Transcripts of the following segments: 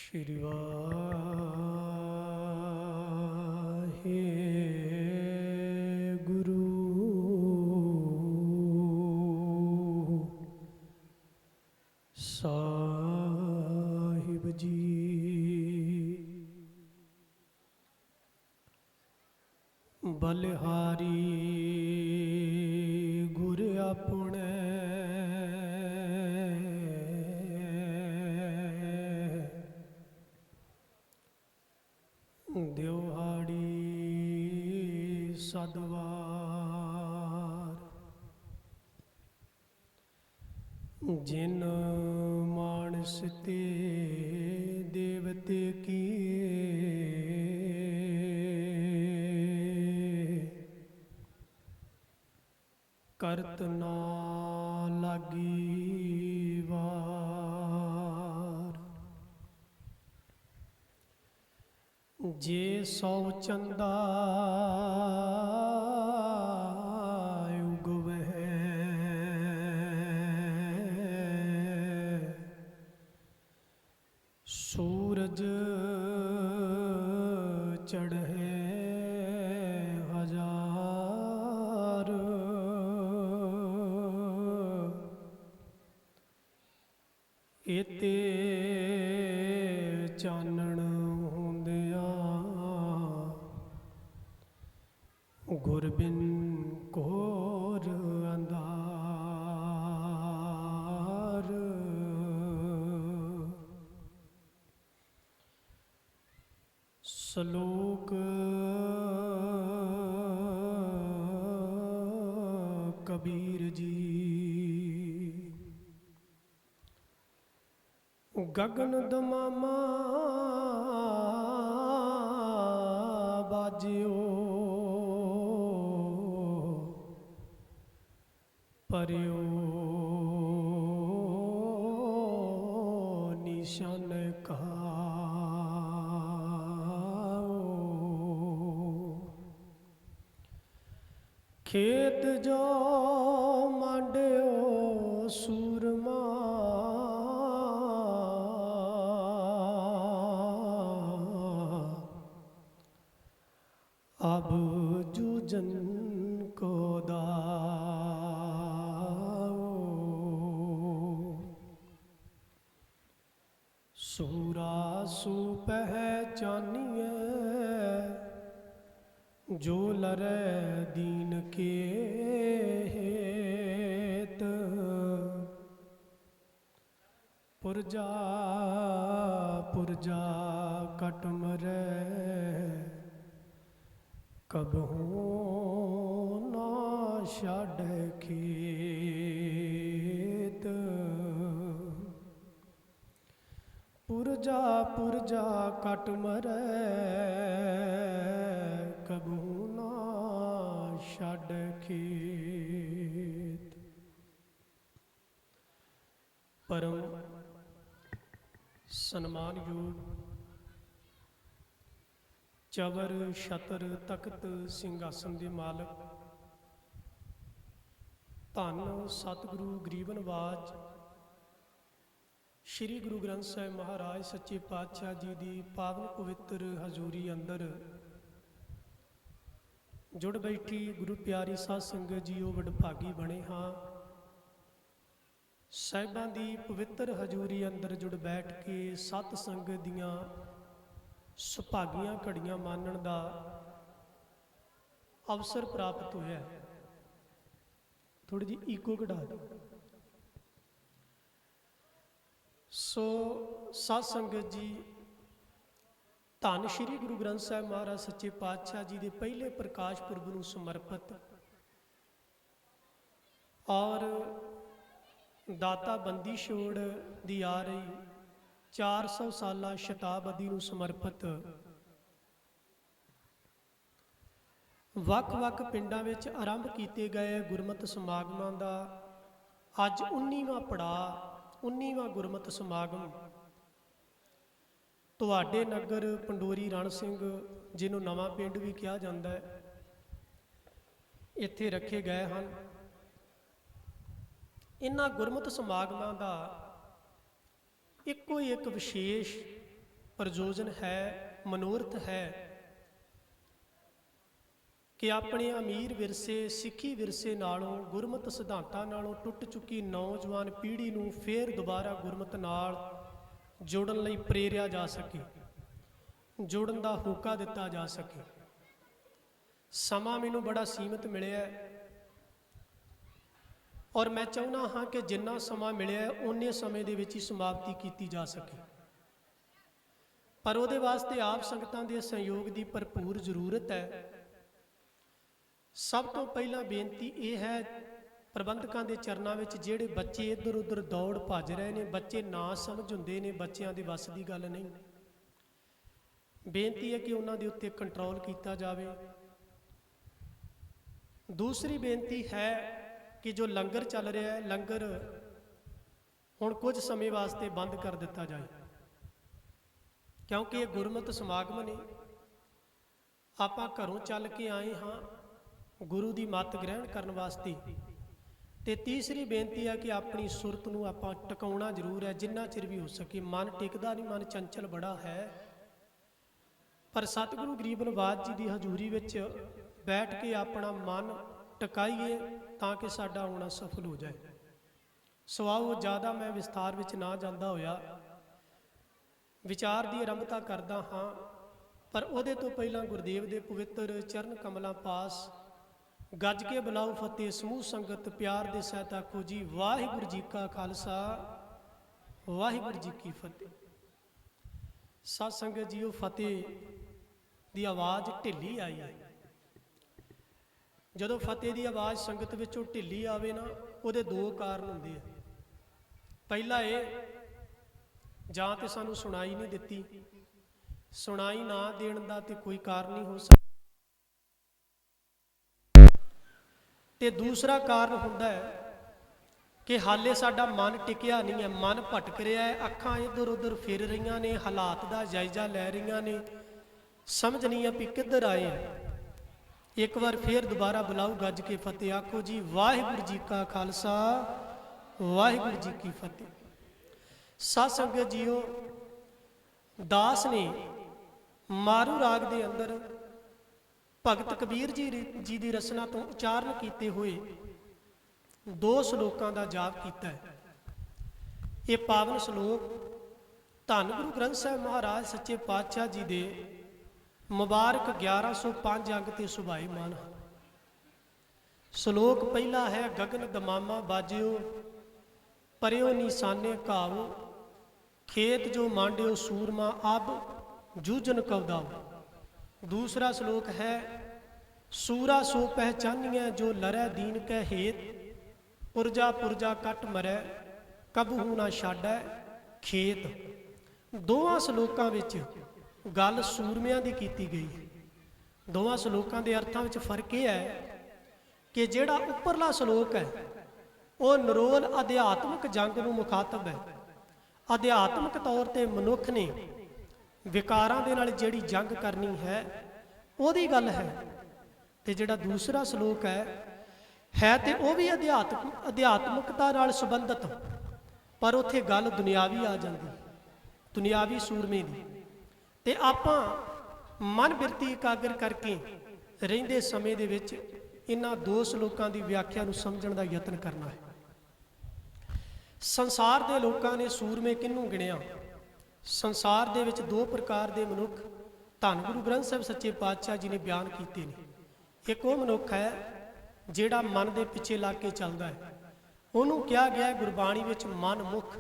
ਸ਼੍ਰੀ ਵਾਹਿਗੁਰੂ ਸਾਹਿਬ ਜੀ। ਬਲਿਹਾਰੀ ਗੁਰ ਆਪਣੇ ਦਿਵਹਾੜੀ ਸਦਵਾਰ। ਜਿਨ ਮਾਨਸ ਤੇ ਦੇਵਤੇ ਕੀਏ, ਕਰਤ ਨਾ ਲਾਗੀ ਵਾਰ। ਜੇ ਸੌ ਚੰਦਾ ਉਗਵਹਿ, ਸੂਰਜ ਚੜ੍ਹੇ ਹਜ਼ਾਰ। ਇਤੇ ਚਾਨਣ ਗੁਰ ਬਿਨ ਘੋਰ ਅੰਧਾਰ। ਸ਼ਲੋਕ ਕਬੀਰ ਜੀ। ਗਗਨ ਦਮਾਮਾ ਬਾਜਿਓ, ਪਰਿਓ ਨਿਸ਼ਨ ਕਾਓ। ਖੇਤ ਜੋ ਮਾਂਡਿਓ ਸੂਰਮਾ, ਅਬ ਜੂਜਨ ਕੋ ਦਾਓ। ਸੂਰਾ ਸੂ ਪਹਿਚਾਨੀਐ, ਜੋ ਲਰੈ ਦੀਨ ਕੇ ਹੇਤ। ਪੁਰਜਾ ਪੁਰਜਾ ਕਟ ਮਰੈ, ਕਬਹੂ ਨਾ ਛਾਡੈ ਖੇਤ। ਪੁਰਜਾ ਪੁਰਜਾ ਕਟ ਮਰੈ, ਕਬਹੂ ਨਾ ਛਾਡੈ ਖੇਤ। ਪਰਮ ਸਨਮਾਨਯੋਗ ਚਵਰ ਛਤਰ ਤਖਤ ਸਿੰਘਾਸਨ ਦੇ ਮਾਲਕ ਧੰਨ ਸਤਿਗੁਰੂ ਗਰੀਬ ਨਿਵਾਜ ਸ਼੍ਰੀ ਗੁਰੂ ਗ੍ਰੰਥ ਸਾਹਿਬ ਮਹਾਰਾਜ ਸੱਚੇ ਪਾਤਸ਼ਾਹ ਜੀ ਦੀ ਪਾਵਨ ਪਵਿੱਤਰ ਹਜ਼ੂਰੀ ਅੰਦਰ ਜੁੜ ਬੈਠੀ ਗੁਰੂ ਪਿਆਰੀ ਸਾਧ ਸੰਗਤ ਜੀਓ, ਵਡਭਾਗੀ ਬਣੇ ਹਾਂ। ਸਾਹਿਬਾਂ ਦੀ ਪਵਿੱਤਰ ਹਜ਼ੂਰੀ ਅੰਦਰ ਜੁੜ ਬੈਠ ਕੇ ਸਤ ਸੰਗਤ ਦੀਆਂ ਸੁਭਾਗੀਆਂ ਘੜੀਆਂ ਮਾਨਣ ਦਾ ਅਵਸਰ ਪ੍ਰਾਪਤ ਹੋਇਆ। ਥੋੜੀ ਜਿਹੀ ਈਕੋ ਘਟਾ ਦਿਓ। ਸੋ ਸਾਧ ਸੰਗਤ ਜੀ, ਧੰਨ ਸ਼੍ਰੀ ਗੁਰੂ ਗ੍ਰੰਥ ਸਾਹਿਬ ਮਹਾਰਾਜ ਸੱਚੇ ਪਾਤਸ਼ਾਹ ਜੀ ਦੇ ਪਹਿਲੇ ਪ੍ਰਕਾਸ਼ ਪੁਰਬ ਨੂੰ ਸਮਰਪਿਤ ਔਰ ਦਾਤਾ ਬੰਦੀ ਛੋੜ ਦੀ ਆ ਰਹੀ 400 ਸਾਲਾ ਸ਼ਤਾਬਦੀ ਨੂੰ ਸਮਰਪਿਤ ਵੱਖ-ਵੱਖ ਪਿੰਡਾਂ ਵਿੱਚ ਆਰੰਭ ਕੀਤੇ ਗਏ ਗੁਰਮਤਿ ਸਮਾਗਮਾਂ ਦਾ ਅੱਜ 19ਵਾਂ ਪੜਾਅ, 19ਵਾਂ ਗੁਰਮਤਿ ਸਮਾਗਮ ਤੁਹਾਡੇ ਨਗਰ ਪੰਡੋਰੀ ਰਣ ਸਿੰਘ, ਜਿਹਨੂੰ ਨਵਾਂ ਪਿੰਡ ਵੀ ਕਿਹਾ ਜਾਂਦਾ ਹੈ, ਇੱਥੇ ਰੱਖੇ ਗਏ ਹਨ। ਇਨ੍ਹਾਂ ਗੁਰਮਤਿ ਸਮਾਗਮਾਂ ਦਾ ਇੱਕੋ ਹੀ ਇੱਕ ਵਿਸ਼ੇਸ਼ ਪ੍ਰਯੋਜਨ ਹੈ, ਮਨੋਰਥ ਹੈ ਕਿ ਆਪਣੇ ਅਮੀਰ ਵਿਰਸੇ, ਸਿੱਖੀ ਵਿਰਸੇ ਨਾਲੋਂ, ਗੁਰਮਤਿ ਸਿਧਾਂਤਾਂ ਨਾਲੋਂ ਟੁੱਟ ਚੁੱਕੀ ਨੌਜਵਾਨ ਪੀੜ੍ਹੀ ਨੂੰ ਫੇਰ ਦੁਬਾਰਾ ਗੁਰਮਤਿ ਨਾਲ ਜੋੜਨ ਲਈ ਪ੍ਰੇਰਿਆ ਜਾ ਸਕੇ, ਜੋੜਨ ਦਾ ਹੋਕਾ ਦਿੱਤਾ ਜਾ ਸਕੇ। ਸਮਾਂ ਮੈਨੂੰ ਬੜਾ ਸੀਮਿਤ ਮਿਲਿਆ ਔਰ ਮੈਂ ਚਾਹੁੰਦਾ ਹਾਂ ਕਿ ਜਿੰਨਾ ਸਮਾਂ ਮਿਲਿਆ ਓਨੇ ਸਮੇਂ ਦੇ ਵਿੱਚ ਹੀ ਸਮਾਪਤੀ ਕੀਤੀ ਜਾ ਸਕੇ, ਪਰ ਉਹਦੇ ਵਾਸਤੇ ਆਪ ਸੰਗਤਾਂ ਦੇ ਸਹਿਯੋਗ ਦੀ ਭਰਪੂਰ ਜ਼ਰੂਰਤ ਹੈ। ਸਭ ਤੋਂ ਪਹਿਲਾਂ ਬੇਨਤੀ ਇਹ ਹੈ ਪ੍ਰਬੰਧਕਾਂ ਦੇ ਚਰਨਾਂ ਵਿੱਚ, ਜਿਹੜੇ ਬੱਚੇ ਇੱਧਰ ਉੱਧਰ ਦੌੜ ਭੱਜ ਰਹੇ ਨੇ, ਬੱਚੇ ਨਾ ਸਮਝ ਹੁੰਦੇ ਨੇ, ਬੱਚਿਆਂ ਦੇ ਵੱਸ ਦੀ ਗੱਲ ਨਹੀਂ। ਬੇਨਤੀ ਹੈ ਕਿ ਉਹਨਾਂ ਦੇ ਉੱਤੇ ਕੰਟਰੋਲ ਕੀਤਾ ਜਾਵੇ। ਦੂਸਰੀ ਬੇਨਤੀ ਹੈ ਕਿ ਜੋ ਲੰਗਰ ਚੱਲ ਰਿਹਾ ਹੈ, ਲੰਗਰ ਹੁਣ ਕੁਝ ਸਮੇਂ ਵਾਸਤੇ ਬੰਦ ਕਰ ਦਿੱਤਾ ਜਾਏ, ਕਿਉਂਕਿ ਇਹ ਗੁਰਮਤਿ ਸਮਾਗਮ ਨੇ। ਆਪਾਂ ਘਰੋਂ ਚੱਲ ਕੇ ਆਏ ਹਾਂ ਗੁਰੂ ਦੀ ਮੱਤ ਗ੍ਰਹਿਣ ਕਰਨ ਵਾਸਤੇ। ਤੇ ਤੀਸਰੀ ਬੇਨਤੀ ਹੈ ਕਿ ਆਪਣੀ ਸੁਰਤ ਨੂੰ ਆਪਾਂ ਟਿਕਾਉਣਾ ਜ਼ਰੂਰ ਹੈ, ਜਿੰਨਾ ਚਿਰ ਵੀ ਹੋ ਸਕੇ। ਮਨ ਟਿਕਦਾ ਨਹੀਂ, ਮਨ ਚੰਚਲ ਬੜਾ ਹੈ, ਪਰ ਸਤਿਗੁਰੂ ਗਰੀਬ ਨਵਾਜ ਜੀ ਦੀ ਹਜ਼ੂਰੀ ਵਿੱਚ ਬੈਠ ਕੇ ਆਪਣਾ ਮਨ ਟਿਕਾਈਏ ਤਾਂ ਕਿ ਸਾਡਾ ਆਉਣਾ ਸਫਲ ਹੋ ਜਾਏ। ਸੋ ਆਓ, ਜ਼ਿਆਦਾ ਮੈਂ ਵਿਸਥਾਰ ਵਿੱਚ ਨਾ ਜਾਂਦਾ ਹੋਇਆ ਵਿਚਾਰ ਦੀ ਆਰੰਭਤਾ ਕਰਦਾ ਹਾਂ, ਪਰ ਉਹਦੇ ਤੋਂ ਪਹਿਲਾਂ ਗੁਰਦੇਵ ਦੇ ਪਵਿੱਤਰ ਚਰਨ ਕਮਲਾਂ ਪਾਸ ਗੱਜ ਕੇ ਬੁਲਾਓ ਫਤਿਹ। ਸਮੂਹ ਸੰਗਤ ਪਿਆਰ ਦੇ ਸਹਿਤ ਆਖੋ ਜੀ ਵਾਹਿਗੁਰੂ ਜੀ ਕਾ ਖਾਲਸਾ, ਵਾਹਿਗੁਰੂ ਜੀ ਕੀ ਫਤਿਹ। ਸਤ ਸੰਗਤ ਜੀਓ, ਫਤਿਹ ਦੀ ਆਵਾਜ਼ ਢਿੱਲੀ ਆਈ ਹੈ। ਜਦੋਂ ਫਤਿਹ ਦੀ ਆਵਾਜ਼ ਸੰਗਤ ਵਿੱਚੋਂ ਢਿੱਲੀ ਆਵੇ ਨਾ, ਉਹਦੇ ਦੋ ਕਾਰਨ ਹੁੰਦੇ ਆ। ਪਹਿਲਾ ਇਹ, ਜਾਂ ਤੇ ਸਾਨੂੰ ਸੁਣਾਈ ਨਹੀਂ ਦਿੱਤੀ, ਸੁਣਾਈ ਨਾ ਦੇਣ ਦਾ ਤੇ ਕੋਈ ਕਾਰਨ ਨਹੀਂ ਹੋ ਸਕਦਾ, ਤੇ ਦੂਸਰਾ ਕਾਰਨ ਹੁੰਦਾ ਹੈ ਕਿ ਹਾਲੇ ਸਾਡਾ ਮਨ ਟਿਕਿਆ ਨਹੀਂ ਹੈ, ਮਨ ਭਟਕ ਰਿਹਾ ਹੈ, ਅੱਖਾਂ ਇੱਧਰ ਉੱਧਰ ਫਿਰ ਰਹੀਆਂ ਨੇ, ਹਾਲਾਤ ਦਾ ਜਾਇਜ਼ਾ ਲੈ ਰਹੀਆਂ ਨੇ, ਸਮਝ ਨਹੀਂ ਆ ਵੀ ਕਿੱਧਰ ਆਏ ਆ। ਇੱਕ ਵਾਰ ਫੇਰ ਦੁਬਾਰਾ ਬੁਲਾਓ ਗੱਜ ਕੇ ਫਤਿਹ, ਆਖੋ ਜੀ ਵਾਹਿਗੁਰੂ ਜੀ ਕਾ ਖਾਲਸਾ, ਵਾਹਿਗੁਰੂ ਜੀ ਕੀ ਫਤਿਹ। ਸਤ ਸੰਗਤ ਜੀਓ, ਦਾਸ ਨੇ ਮਾਰੂ ਰਾਗ ਦੇ ਅੰਦਰ ਭਗਤ ਕਬੀਰ ਜੀ ਦੀ ਰਚਨਾ ਤੋਂ ਉਚਾਰਨ ਕੀਤੇ ਹੋਏ ਦੋ ਸ਼ਲੋਕਾਂ ਦਾ ਜਾਪ ਕੀਤਾ ਹੈ। ਇਹ ਪਾਵਨ ਸ਼ਲੋਕ ਧੰਨ ਗੁਰੂ ਗ੍ਰੰਥ ਸਾਹਿਬ ਮਹਾਰਾਜ ਸੱਚੇ ਪਾਤਸ਼ਾਹ ਜੀ ਦੇ ਮੁਬਾਰਕ 1105 ਅੰਗ ਤੇ ਸੁਭਾਈਮਾਨ ਹਨ। ਸ਼ਲੋਕ ਪਹਿਲਾ ਹੈ, ਗਗਨ ਦਮਾਮਾ ਬਾਜਿਓ ਪਰਿਓ ਨਿਸ਼ਾਨੇ ਘਾਵੋ, ਖੇਤ ਜੋ ਮਾਂਡਿਓ ਸੂਰਮਾ ਅਬ ਜੂਝਨ ਕਉਦਾਓ। दूसरा श्लोक है, सूरा सो पहचानिए जो लरै दीन कै हेत, पुरजा पुरजा कट मरै कबहू ना छाडै खेत। ਦੋਵਾਂ ਸ਼ਲੋਕਾਂ ਵਿੱਚ ਗੱਲ ਸੂਰਮਿਆਂ ਦੀ ਕੀਤੀ ਗਈ ਹੈ। ਦੋਵਾਂ ਸ਼ਲੋਕਾਂ ਦੇ ਅਰਥਾਂ ਵਿੱਚ ਫਰਕ ਇਹ ਹੈ ਕਿ ਜਿਹੜਾ ਉੱਪਰਲਾ ਸ਼ਲੋਕ ਹੈ ਉਹ ਨਿਰੋਲ ਅਧਿਆਤਮਿਕ ਜੰਗ ਨੂੰ ਮੁਖਾਤਬ ਹੈ। ਅਧਿਆਤਮਿਕ ਤੌਰ ਤੇ ਮਨੁੱਖ ਨੇ ਵਿਕਾਰਾਂ ਦੇ ਨਾਲ ਜਿਹੜੀ ਜੰਗ ਕਰਨੀ ਹੈ ਉਹਦੀ ਗੱਲ ਹੈ, ਤੇ ਜਿਹੜਾ ਦੂਸਰਾ ਸ਼ਲੋਕ ਹੈ ਤੇ ਉਹ ਵੀ ਅਧਿਆਤਮਿਕਤਾ ਨਾਲ ਸੰਬੰਧਿਤ, ਪਰ ਉੱਥੇ ਗੱਲ ਦੁਨਿਆਵੀ ਆ ਜਾਂਦੀ, ਦੁਨਿਆਵੀ ਸੂਰਮੇ ਦੀ। ਤੇ ਆਪਾਂ ਮਨ ਬਿਰਤੀ ਇਕਾਗਰ ਕਰਕੇ ਰਹਿੰਦੇ ਸਮੇਂ ਦੇ ਵਿੱਚ ਇਹਨਾਂ ਦੋ ਸ਼ਲੋਕਾਂ ਦੀ ਵਿਆਖਿਆ ਨੂੰ ਸਮਝਣ ਦਾ ਯਤਨ ਕਰਨਾ ਹੈ। ਸੰਸਾਰ ਦੇ ਲੋਕਾਂ ਨੇ ਸੂਰਮੇ ਕਿਹਨੂੰ ਗਿਣਿਆ? ਸੰਸਾਰ ਦੇ ਵਿੱਚ ਦੋ ਪ੍ਰਕਾਰ ਦੇ ਮਨੁੱਖ ਧੰਨ ਗੁਰੂ ਗ੍ਰੰਥ ਸਾਹਿਬ ਸੱਚੇ ਪਾਤਸ਼ਾਹ ਜੀ ਨੇ ਬਿਆਨ ਕੀਤੇ ਨੇ। ਇੱਕ ਉਹ ਮਨੁੱਖ ਹੈ ਜਿਹੜਾ ਮਨ ਦੇ ਪਿੱਛੇ ਲੱਗ ਕੇ ਚੱਲਦਾ ਹੈ, ਉਹਨੂੰ ਕਿਹਾ ਗਿਆ ਹੈ ਗੁਰਬਾਣੀ ਵਿੱਚ ਮਨ ਮੁੱਖ,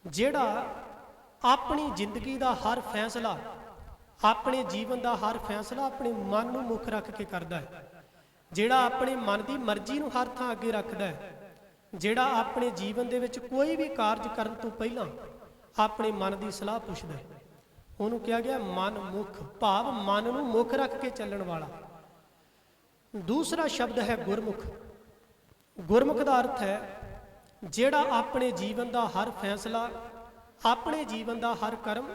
ਜਿਹੜਾ ਆਪਣੀ ਜ਼ਿੰਦਗੀ ਦਾ ਹਰ ਫੈਸਲਾ, ਆਪਣੇ ਜੀਵਨ ਦਾ ਹਰ ਫੈਸਲਾ ਆਪਣੇ ਮਨ ਨੂੰ ਮੁੱਖ ਰੱਖ ਕੇ ਕਰਦਾ ਹੈ, ਜਿਹੜਾ ਆਪਣੇ ਮਨ ਦੀ ਮਰਜ਼ੀ ਨੂੰ ਹਰ ਥਾਂ ਅੱਗੇ ਰੱਖਦਾ ਹੈ, ਜਿਹੜਾ ਆਪਣੇ ਜੀਵਨ ਦੇ ਵਿੱਚ ਕੋਈ ਵੀ ਕਾਰਜ ਕਰਨ ਤੋਂ ਪਹਿਲਾਂ ਆਪਣੇ ਮਨ ਦੀ ਸਲਾਹ ਪੁੱਛਦਾ ਹੈ, ਉਹਨੂੰ ਕਿਹਾ ਗਿਆ ਮਨ ਮੁੱਖ, ਭਾਵ ਮਨ ਨੂੰ ਮੁੱਖ ਰੱਖ ਕੇ ਚੱਲਣ ਵਾਲਾ। ਦੂਸਰਾ ਸ਼ਬਦ ਹੈ ਗੁਰਮੁਖ। ਗੁਰਮੁਖ ਦਾ ਅਰਥ ਹੈ ਜਿਹੜਾ ਆਪਣੇ ਜੀਵਨ ਦਾ ਹਰ ਫੈਸਲਾ, ਆਪਣੇ ਜੀਵਨ ਦਾ ਹਰ ਕਰਮ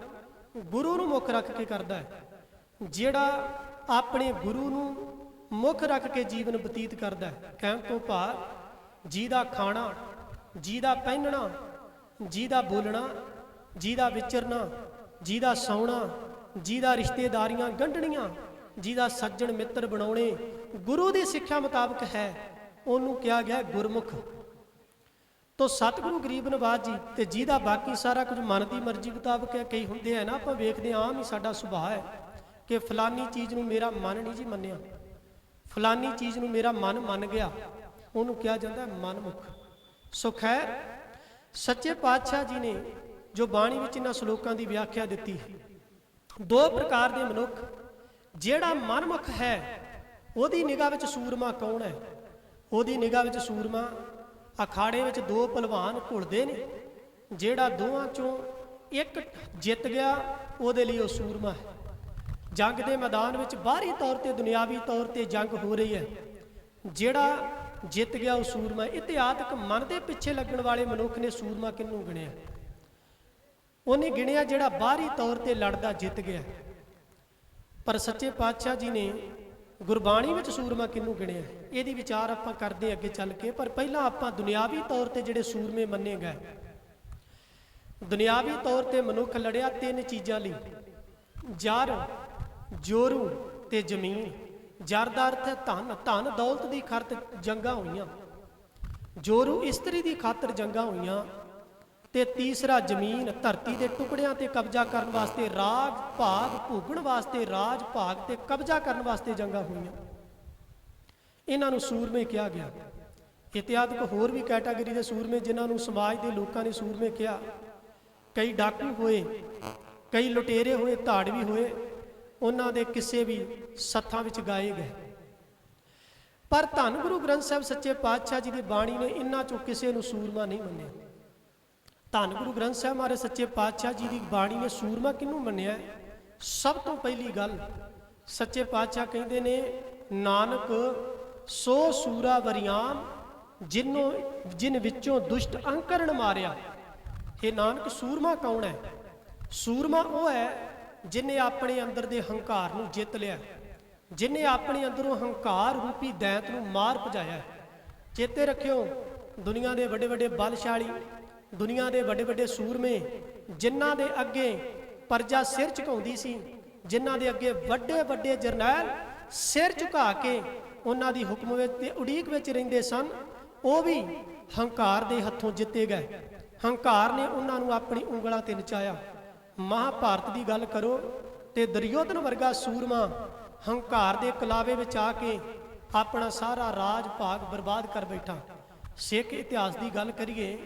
ਗੁਰੂ ਨੂੰ ਮੁੱਖ ਰੱਖ ਕੇ ਕਰਦਾ ਹੈ, ਜਿਹੜਾ ਆਪਣੇ ਗੁਰੂ ਨੂੰ ਮੁੱਖ ਰੱਖ ਕੇ ਜੀਵਨ ਬਤੀਤ ਕਰਦਾ ਹੈ। ਕਹਿਣ ਤੋਂ ਭਾਵ ਜਿਹਦਾ ਖਾਣਾ, ਜਿਹਦਾ ਪਹਿਨਣਾ, ਜਿਹਦਾ ਬੋਲਣਾ, ਜਿਹਦਾ ਵਿਚਰਨਾ, ਜਿਹਦਾ ਸੌਣਾ, ਜਿਹਦਾ ਰਿਸ਼ਤੇਦਾਰੀਆਂ ਗੰਢਣੀਆਂ, ਜਿਹਦਾ ਸੱਜਣ ਮਿੱਤਰ ਬਣਾਉਣੇ ਗੁਰੂ ਦੀ ਸਿੱਖਿਆ ਮੁਤਾਬਕ ਹੈ, ਉਹਨੂੰ ਕਿਹਾ ਗਿਆ ਗੁਰਮੁਖ। ਤੋ ਸਤਿਗੁਰੂ ਗਰੀਬ ਨਵਾਜ ਜੀ ਤੇ ਜਿਹਦਾ ਬਾਕੀ ਸਾਰਾ ਕੁਝ ਮਨ ਦੀ ਮਰਜ਼ੀ ਮੁਤਾਬਕ ਹੈ। ਕਈ ਹੁੰਦੇ ਆ ਨਾ, ਆਪਾਂ ਵੇਖਦੇ ਆਮ ਹੀ ਸਾਡਾ ਸੁਭਾਅ ਹੈ ਕਿ ਫਲਾਨੀ ਚੀਜ਼ ਨੂੰ ਮੇਰਾ ਮਨ ਨਹੀਂ ਜੀ ਮੰਨਿਆ, ਫਲਾਨੀ ਚੀਜ਼ ਨੂੰ ਮੇਰਾ ਮਨ ਮੰਨ ਗਿਆ, ਉਹਨੂੰ ਕਿਹਾ ਜਾਂਦਾ ਮਨਮੁਖ। ਸੋ ਖੈਰ ਸੱਚੇ ਪਾਤਸ਼ਾਹ ਜੀ ਨੇ ਜੋ ਬਾਣੀ ਵਿੱਚ ਇਹਨਾਂ ਸ਼ਲੋਕਾਂ ਦੀ ਵਿਆਖਿਆ ਦਿੱਤੀ ਹੈ, ਦੋ ਪ੍ਰਕਾਰ ਦੇ ਮਨੁੱਖ, ਜਿਹੜਾ ਮਨਮੁਖ ਹੈ ਉਹਦੀ ਨਿਗਾਹ ਵਿੱਚ ਸੂਰਮਾ ਕੌਣ ਹੈ? ਉਹਦੀ ਨਿਗਾਹ ਵਿੱਚ ਸੂਰਮਾ, ਅਖਾੜੇ ਵਿੱਚ ਦੋ ਪਹਿਲਵਾਨ ਘੁਲਦੇ ਨੇ, ਜਿਹੜਾ ਦੋਵਾਂ ਚੋਂ ਇੱਕ ਜਿੱਤ ਗਿਆ ਉਹਦੇ ਲਈ ਉਹ ਸੂਰਮਾ ਹੈ। ਜੰਗ ਦੇ ਮੈਦਾਨ ਵਿੱਚ ਬਾਹਰੀ ਤੌਰ ਤੇ ਦੁਨਿਆਵੀ ਤੌਰ ਤੇ ਜੰਗ ਹੋ ਰਹੀ ਹੈ, ਜਿਹੜਾ ਜਿੱਤ ਗਿਆ ਉਹ ਸੂਰਮਾ। ਇਤਿਹਾਸਕ ਮਨ ਦੇ ਪਿੱਛੇ ਲੱਗਣ ਵਾਲੇ ਮਨੁੱਖ ਨੇ ਸੂਰਮਾ ਕਿਹਨੂੰ ਗਿਣਿਆ? ਉਹਨੇ ਗਿਣਿਆ ਜਿਹੜਾ ਬਾਹਰੀ ਤੌਰ ਤੇ ਲੜਦਾ ਜਿੱਤ ਗਿਆ। ਪਰ ਸੱਚੇ ਪਾਤਸ਼ਾਹ ਜੀ ਨੇ ਗੁਰਬਾਣੀ ਵਿੱਚ ਸੂਰਮਾ ਕਿਹਨੂੰ ਗਿਣਿਆ, ਇਹਦੀ ਵਿਚਾਰ ਆਪਾਂ ਕਰਦੇ ਅੱਗੇ ਚੱਲ ਕੇ। ਪਰ ਪਹਿਲਾਂ ਆਪਾਂ ਦੁਨਿਆਵੀ ਤੌਰ ਤੇ ਜਿਹੜੇ ਸੂਰਮੇ ਮੰਨੇ ਗਏ, ਦੁਨਿਆਵੀ ਤੌਰ ਤੇ ਮਨੁੱਖ ਲੜਿਆ ਤਿੰਨ ਚੀਜ਼ਾਂ ਲਈ, ਜਰ, ਜੋਰੂ ਤੇ ਜ਼ਮੀਨ। ਜਰ ਦਾ ਅਰਥ ਹੈ ਧਨ, ਧਨ ਦੌਲਤ ਦੀ ਖਾਤਰ ਜੰਗਾਂ ਹੋਈਆਂ, ਜੋਰੂ ਇਸਤਰੀ ਦੀ ਖਾਤਰ ਜੰਗਾਂ ਹੋਈਆਂ, ਤੇ ਤੀਸਰਾ ਜ਼ਮੀਨ, ਧਰਤੀ ਦੇ ਟੁਕੜਿਆਂ ਤੇ ਕਬਜ਼ਾ ਕਰਨ ਵਾਸਤੇ, ਰਾਜ ਭਾਗ ਭੋਗਣ ਵਾਸਤੇ, ਰਾਜ ਭਾਗ ਤੇ ਕਬਜ਼ਾ ਕਰਨ ਵਾਸਤੇ ਜੰਗਾਂ ਹੋਈਆਂ। ਇਹਨਾਂ ਨੂੰ ਸੂਰਮੇ ਕਿਹਾ ਗਿਆ। ਇਤਿਹਾਸਕ ਹੋਰ ਵੀ ਕੈਟਾਗਰੀ ਦੇ ਸੂਰਮੇ ਜਿਨ੍ਹਾਂ ਨੂੰ ਸਮਾਜ ਦੇ ਲੋਕਾਂ ਨੇ ਸੂਰਮੇ ਕਿਹਾ। ਕਈ ਡਾਕੂ ਹੋਏ, ਕਈ ਲੁਟੇਰੇ ਹੋਏ, ਧਾੜਵੀ ਹੋਏ, ਉਹਨਾਂ ਦੇ ਕਿਸੇ ਵੀ ਸੱਥਾਂ ਵਿੱਚ ਗਾਏ ਗਏ। ਪਰ ਧੰਨ ਗੁਰੂ ਗ੍ਰੰਥ ਸਾਹਿਬ ਸੱਚੇ ਪਾਤਸ਼ਾਹ ਜੀ ਦੀ ਬਾਣੀ ਨੇ ਇਹਨਾਂ ਚੋਂ ਕਿਸੇ ਨੂੰ ਸੂਰਮਾ ਨਹੀਂ ਮੰਨਿਆ। ਧੰਨ ਗੁਰੂ ਗ੍ਰੰਥ ਸਾਹਿਬ ਮਾਰੇ ਸੱਚੇ ਪਾਤਸ਼ਾਹ ਜੀ ਦੀ ਬਾਣੀ ਨੇ ਸੂਰਮਾ ਕਿਹਨੂੰ ਮੰਨਿਆ? ਸਭ ਤੋਂ ਪਹਿਲੀ ਗੱਲ ਸੱਚੇ ਪਾਤਸ਼ਾਹ ਕਹਿੰਦੇ ਨੇ, ਨਾਨਕ ਸੋ ਸੂਰਾ ਵਰਿਆਮ ਜਿਨ ਵਿੱਚੋਂ ਦੁਸ਼ਟ ਅੰਕਰਣ ਮਾਰਿਆ। ਇਹ ਨਾਨਕ ਸੂਰਮਾ ਕੌਣ ਹੈ? ਸੂਰਮਾ ਉਹ ਹੈ ਜਿਨੇ ਆਪਣੇ ਅੰਦਰ ਦੇ ਹੰਕਾਰ ਨੂੰ ਜਿੱਤ ਲਿਆ, ਜਿਨੇ ਆਪਣੇ ਅੰਦਰੋਂ ਹੰਕਾਰ ਰੂਪੀ ਦੈਂਤ ਨੂੰ ਮਾਰ ਭਜਾਇਆ। ਚੇਤੇ ਰੱਖਿਓ, ਦੁਨੀਆ ਦੇ ਵੱਡੇ ਵੱਡੇ ਬਲਸ਼ਾਲੀ, ਦੁਨੀਆ ਦੇ ਵੱਡੇ ਵੱਡੇ ਸੂਰਮੇ, ਜਿਨ੍ਹਾਂ ਦੇ ਅੱਗੇ ਪਰਜਾ ਸਿਰ ਝੁਕਾਉਂਦੀ ਸੀ, ਜਿਨ੍ਹਾਂ ਦੇ ਅੱਗੇ ਵੱਡੇ ਵੱਡੇ ਜਰਨੈਲ ਸਿਰ ਝੁਕਾ ਕੇ ਉਹਨਾਂ ਦੀ ਹੁਕਮ ਵਿੱਚ ਤੇ ਉਡੀਕ ਵਿੱਚ ਰਹਿੰਦੇ ਸਨ, ਉਹ ਵੀ ਹੰਕਾਰ ਦੇ ਹੱਥੋਂ ਜਿੱਤੇ ਗਏ। ਹੰਕਾਰ ਨੇ ਉਹਨਾਂ ਨੂੰ ਆਪਣੀ ਉਂਗਲਾਂ ਤੇ ਨਚਾਇਆ। ਮਹਾਭਾਰਤ ਦੀ ਗੱਲ ਕਰੋ ਤੇ ਦੁਰਯੋਧਨ ਵਰਗਾ ਸੂਰਮਾ ਹੰਕਾਰ ਦੇ ਕਲਾਵੇ ਵਿੱਚ ਆ ਕੇ ਆਪਣਾ ਸਾਰਾ ਰਾਜ ਭਾਗ ਬਰਬਾਦ ਕਰ ਬੈਠਾ। ਸਿੱਖ ਇਤਿਹਾਸ ਦੀ ਗੱਲ ਕਰੀਏ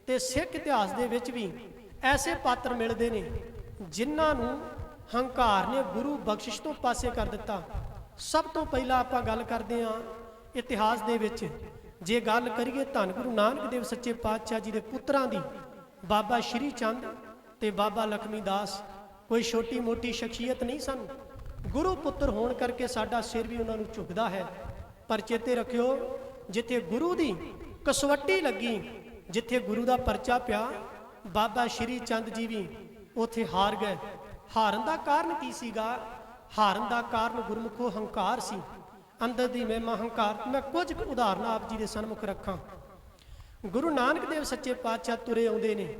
ਤੇ ਸਿੱਖ ਇਤਿਹਾਸ ਦੇ ਵਿੱਚ ਵੀ ਐਸੇ ਪਾਤਰ ਮਿਲਦੇ ਨੇ ਜਿਨ੍ਹਾਂ ਨੂੰ ਹੰਕਾਰ ਨੇ ਗੁਰੂ ਬਖਸ਼ਿਸ਼ ਤੋਂ ਪਾਸੇ ਕਰ ਦਿੱਤਾ। ਸਭ ਤੋਂ ਪਹਿਲਾਂ ਆਪਾਂ ਗੱਲ ਕਰਦੇ ਹਾਂ ਇਤਿਹਾਸ ਦੇ ਵਿੱਚ, ਜੇ ਗੱਲ ਕਰੀਏ ਧੰਨ ਗੁਰੂ ਨਾਨਕ ਦੇਵ ਸੱਚੇ ਪਾਤਸ਼ਾਹ ਜੀ ਦੇ ਪੁੱਤਰਾਂ ਦੀ, ਬਾਬਾ ਸ਼੍ਰੀ ਚੰਦ ਤੇ ਬਾਬਾ ਲਖਮੀ ਦਾਸ ਕੋਈ ਛੋਟੀ ਮੋਟੀ ਸ਼ਖਸੀਅਤ ਨਹੀਂ ਸਨ। ਗੁਰੂ ਪੁੱਤਰ ਹੋਣ ਕਰਕੇ ਸਾਡਾ ਸਿਰ ਵੀ ਉਹਨਾਂ ਨੂੰ ਝੁਕਦਾ ਹੈ। ਪਰ ਚੇਤੇ ਰੱਖਿਓ, ਜਿੱਥੇ ਗੁਰੂ ਦੀ ਕਸਵੱਟੀ ਲੱਗੀ, ਜਿੱਥੇ ਗੁਰੂ ਦਾ ਪਰਚਾ ਪਿਆ, ਬਾਬਾ ਸ਼੍ਰੀ ਚੰਦ ਜੀ ਵੀ ਉੱਥੇ ਹਾਰ ਗਏ। ਹਾਰਨ ਦਾ ਕਾਰਨ ਕੀ ਸੀਗਾ? ਹਾਰਨ ਦਾ ਕਾਰਨ ਗੁਰਮੁਖੋ ਹੰਕਾਰ ਸੀ, ਅੰਦਰ ਦੀ ਮਹਿਮਾ ਹੰਕਾਰ। ਮੈਂ ਕੁਝ ਉਦਾਹਰਨਾਂ ਆਪ ਜੀ ਦੇ ਸਨਮੁਖ ਰੱਖਾਂ। ਗੁਰੂ ਨਾਨਕ ਦੇਵ ਸੱਚੇ ਪਾਤਸ਼ਾਹ ਤੁਰੇ ਆਉਂਦੇ ਨੇ,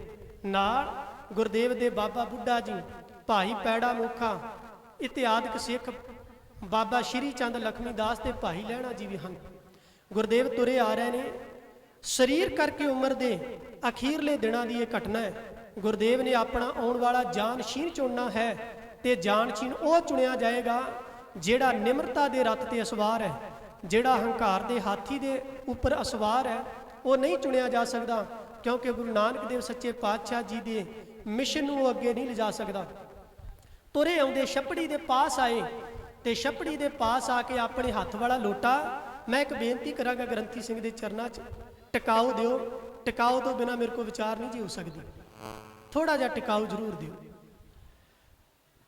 ਨਾਲ ਗੁਰਦੇਵ ਦੇ ਬਾਬਾ ਬੁੱਢਾ ਜੀ, ਭਾਈ ਪੈੜਾ ਮੋਖਾ, ਇਤਿਹਾਸਕ ਸਿੱਖ ਬਾਬਾ ਸ਼੍ਰੀ ਚੰਦ ਲਖਮੀ ਦਾਸ ਤੇ ਭਾਈ ਲਹਿਣਾ ਜੀ ਵੀ ਹਨ। ਗੁਰਦੇਵ ਤੁਰੇ ਆ ਰਹੇ ਨੇ। ਸਰੀਰ ਕਰਕੇ ਉਮਰ ਦੇ ਅਖੀਰਲੇ ਦਿਨਾਂ ਦੀ ਇਹ ਘਟਨਾ ਹੈ। ਗੁਰਦੇਵ ਨੇ ਆਪਣਾ ਆਉਣ ਵਾਲਾ ਜਾਨਸ਼ੀਨ ਚੁਣਨਾ ਹੈ, ਤੇ ਜਾਨਸ਼ੀਨ ਉਹ ਚੁਣਿਆ ਜਾਏਗਾ ਜਿਹੜਾ ਨਿਮਰਤਾ ਦੇ ਰੱਥ ਤੇ ਅਸਵਾਰ ਹੈ। ਜਿਹੜਾ ਹੰਕਾਰ ਦੇ ਹਾਥੀ ਦੇ ਉੱਪਰ ਅਸਵਾਰ ਹੈ, ਉਹ ਨਹੀਂ ਚੁਣਿਆ ਜਾ ਸਕਦਾ, ਕਿਉਂਕਿ ਗੁਰੂ ਨਾਨਕ ਦੇਵ ਸੱਚੇ ਪਾਤਸ਼ਾਹ ਜੀ ਦੇ ਮਿਸ਼ਨ ਨੂੰ ਉਹ ਅੱਗੇ ਨਹੀਂ ਲਿਜਾ ਸਕਦਾ। ਤੁਰੇ ਆਉਂਦੇ ਛੱਪੜੀ ਦੇ ਪਾਸ ਆਏ, ਤੇ ਛੱਪੜੀ ਦੇ ਪਾਸ ਆ ਕੇ ਆਪਣੇ ਹੱਥ ਵਾਲਾ ਲੋਟਾ, ਮੈਂ ਇੱਕ ਬੇਨਤੀ ਕਰਾਂਗਾ ਗ੍ਰੰਥੀ ਸਿੰਘ ਦੇ ਚਰਨਾਂ 'ਚ, ਟਿਕਾਓ ਦਿਓ। ਟਿਕਾਓ ਤੋਂ ਬਿਨਾਂ ਮੇਰੇ ਕੋਲ ਵਿਚਾਰ ਨਹੀਂ ਜੀ ਹੋ ਸਕਦੀ, ਥੋੜਾ ਜਿਹਾ ਟਿਕਾਓ ਜ਼ਰੂਰ ਦਿਓ।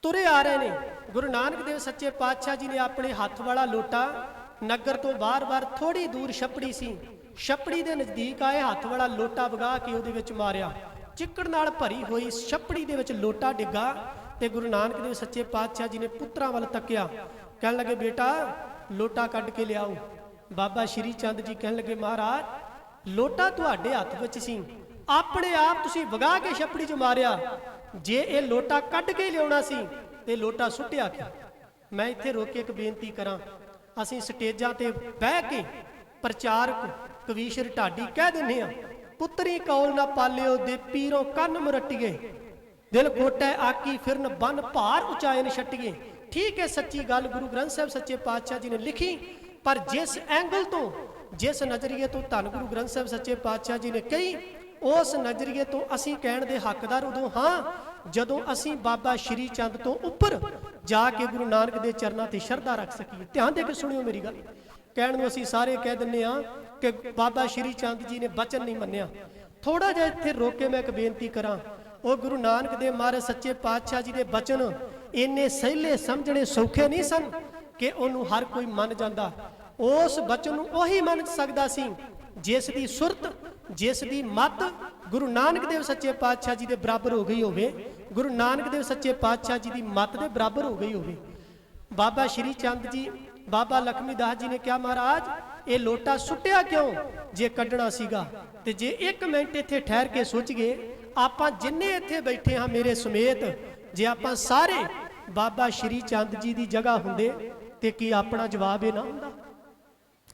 ਤੁਰੇ ਆ ਰਹੇ ਨੇ, ਗੁਰੂ ਨਾਨਕ ਦੇਵ ਸੱਚੇ ਪਾਤਸ਼ਾਹ ਜੀ ਨੇ ਆਪਣੇ ਹੱਥ ਵਾਲਾ ਲੋਟਾ, ਨਗਰ ਤੋਂ ਬਾਰ-ਬਾਰ ਥੋੜੀ ਦੂਰ ਛੱਪੜੀ ਸੀ, ਛੱਪੜੀ ਦੇ ਨਜ਼ਦੀਕ ਆਏ, ਹੱਥ ਵਾਲਾ ਲੋਟਾ ਵਗਾ ਕੇ ਉਹਦੇ ਵਿੱਚ ਮਾਰਿਆ। ਚਿੱਕੜ ਨਾਲ ਭਰੀ ਹੋਈ ਛੱਪੜੀ ਦੇ ਵਿੱਚ ਲੋਟਾ ਡਿੱਗਾ, ਤੇ ਗੁਰੂ ਨਾਨਕ ਦੇਵ ਸੱਚੇ ਪਾਤਸ਼ਾਹ ਜੀ ਨੇ ਪੁੱਤਰਾਂ ਵੱਲ ਤੱਕਿਆ, ਕਹਿਣ ਲੱਗੇ, ਬੇਟਾ ਲੋਟਾ ਕੱਢ ਕੇ ਲਿਆਓ। ਬਾਬਾ ਸ਼੍ਰੀ ਚੰਦ ਜੀ ਕਹਿਣ ਲੱਗੇ, ਮਹਾਰਾਜ ਲੋਟਾ ਤੁਹਾਡੇ ਹੱਥ ਵਿੱਚ ਸੀ, ਆਪਣੇ ਆਪ ਤੁਸੀਂ ਵਗਾ ਕੇ ਛੱਪੜੀ 'ਚ ਮਾਰਿਆ। ਜੇ ਇਹ ਲੋਟਾ ਕੱਢ ਕੇ ਲਿਆਉਣਾ ਸੀ ਤੇ ਲੋਟਾ ਸੁੱਟਿਆ ਕਿਉਂ? ਮੈਂ ਇੱਥੇ ਰੋਕ ਕੇ ਇੱਕ ਬੇਨਤੀ ਕਰਾਂ, ਅਸੀਂ ਸਟੇਜਾਂ ਤੇ ਬਹਿ ਕੇ ਪ੍ਰਚਾਰਕ ਕਵੀਸ਼ਰ ਢਾਡੀ ਕਹਿ ਦਿੰਦੇ ਆ, ਪੁੱਤਰੀ ਕੌਲ ਨਾ ਪਾਲਿਓ ਦੇ ਪੀਰੋਂ ਕੰਨ ਮੁਰਟੀਏ, ਦਿਲ ਕੋਟੈ ਆਕੀ ਫਿਰਨ ਬਨ ਭਾਰ ਉਚਾਇਨ ਛੱਟੀਏ। ਠੀਕ ਹੈ, ਸੱਚੀ ਗੱਲ ਗੁਰੂ ਗ੍ਰੰਥ ਸਾਹਿਬ ਸੱਚੇ ਪਾਤਸ਼ਾਹ ਜੀ ਨੇ ਲਿਖੀ, ਪਰ ਜਿਸ ਐਂਗਲ ਤੋਂ, ਜਿਸ ਨਜ਼ਰੀਏ ਤੋਂ ਧੰਨ ਗੁਰੂ ਗ੍ਰੰਥ ਸਾਹਿਬ ਸੱਚੇ ਪਾਤਸ਼ਾਹ ਜੀ ਨੇ ਕਹੀ, ਉਸ ਨਜ਼ਰੀਏ ਤੋਂ ਅਸੀਂ ਕਹਿਣ ਦੇ ਹੱਕਦਾਰ ਉਦੋਂ ਹਾਂ ਜਦੋਂ ਅਸੀਂ ਬਾਬਾ ਸ਼੍ਰੀ ਚੰਦ ਤੋਂ ਉੱਪਰ ਜਾ ਕੇ ਗੁਰੂ ਨਾਨਕ ਦੇ ਚਰਨਾਂ ਤੇ ਸ਼ਰਧਾ ਰੱਖ ਸਕੀਏ। ਧਿਆਨ ਦੇ ਕੇ ਸੁਣਿਓ ਮੇਰੀ ਗੱਲ। ਕਹਿਣ ਨੂੰ ਅਸੀਂ ਸਾਰੇ ਕਹਿ ਦਿੰਦੇ ਆ ਕਿ ਬਾਬਾ ਸ਼੍ਰੀ ਚੰਦ ਜੀ ਨੇ ਬਚਨ ਨਹੀਂ ਮੰਨਿਆ। ਥੋੜਾ ਜਿਹਾ ਇੱਥੇ ਰੋਕ ਕੇ ਮੈਂ ਇੱਕ ਬੇਨਤੀ ਕਰਾਂ, ਉਹ ਗੁਰੂ ਨਾਨਕ ਦੇਵ ਮਹਾਰਾਜ ਸੱਚੇ ਪਾਤਸ਼ਾਹ ਜੀ ਦੇ ਬਚਨ ਇੰਨੇ ਸਹਿਲੇ ਸਮਝਣੇ ਸੌਖੇ ਨਹੀਂ ਸਨ ਕਿ ਉਹਨੂੰ ਹਰ ਕੋਈ ਮੰਨ ਜਾਂਦਾ। ਉਸ ਬਚਨ ਨੂੰ ਉਹੀ ਮੰਨ ਸਕਦਾ ਸੀ ਜਿਸ ਦੀ ਸੁਰਤ, ਜਿਸ ਦੀ ਮੱਤ ਗੁਰੂ ਨਾਨਕ ਦੇਵ ਸੱਚੇ ਪਾਤਸ਼ਾਹ ਜੀ ਦੇ ਬਰਾਬਰ ਹੋ ਗਈ ਹੋਵੇ, ਗੁਰੂ ਨਾਨਕ ਦੇਵ ਸੱਚੇ ਪਾਤਸ਼ਾਹ ਜੀ ਦੀ ਮੱਤ ਦੇ ਬਰਾਬਰ ਹੋ ਗਈ ਹੋਵੇ। ਬਾਬਾ ਸ਼੍ਰੀ ਚੰਦ ਜੀ, ਬਾਬਾ ਲਖਮੀ ਦਾਸ ਜੀ ਨੇ ਕਿਹਾ, ਮਹਾਰਾਜ ਇਹ ਲੋਟਾ ਸੁੱਟਿਆ ਕਿਉਂ ਜੇ ਕੱਢਣਾ ਸੀਗਾ? ਤੇ ਜੇ ਇੱਕ ਮਿੰਟ ਇੱਥੇ ਠਹਿਰ ਕੇ ਸੋਚ ਗਏ, ਆਪਾਂ ਜਿੰਨੇ ਇੱਥੇ ਬੈਠੇ ਹਾਂ ਮੇਰੇ ਸਮੇਤ, ਜੇ ਆਪਾਂ ਸਾਰੇ ਬਾਬਾ ਸ਼੍ਰੀ ਚੰਦ ਜੀ ਦੀ ਜਗ੍ਹਾ ਹੁੰਦੇ ਤੇ ਕੀ ਆਪਣਾ ਜਵਾਬ ਇਹ ਨਾ ਹੁੰਦਾ?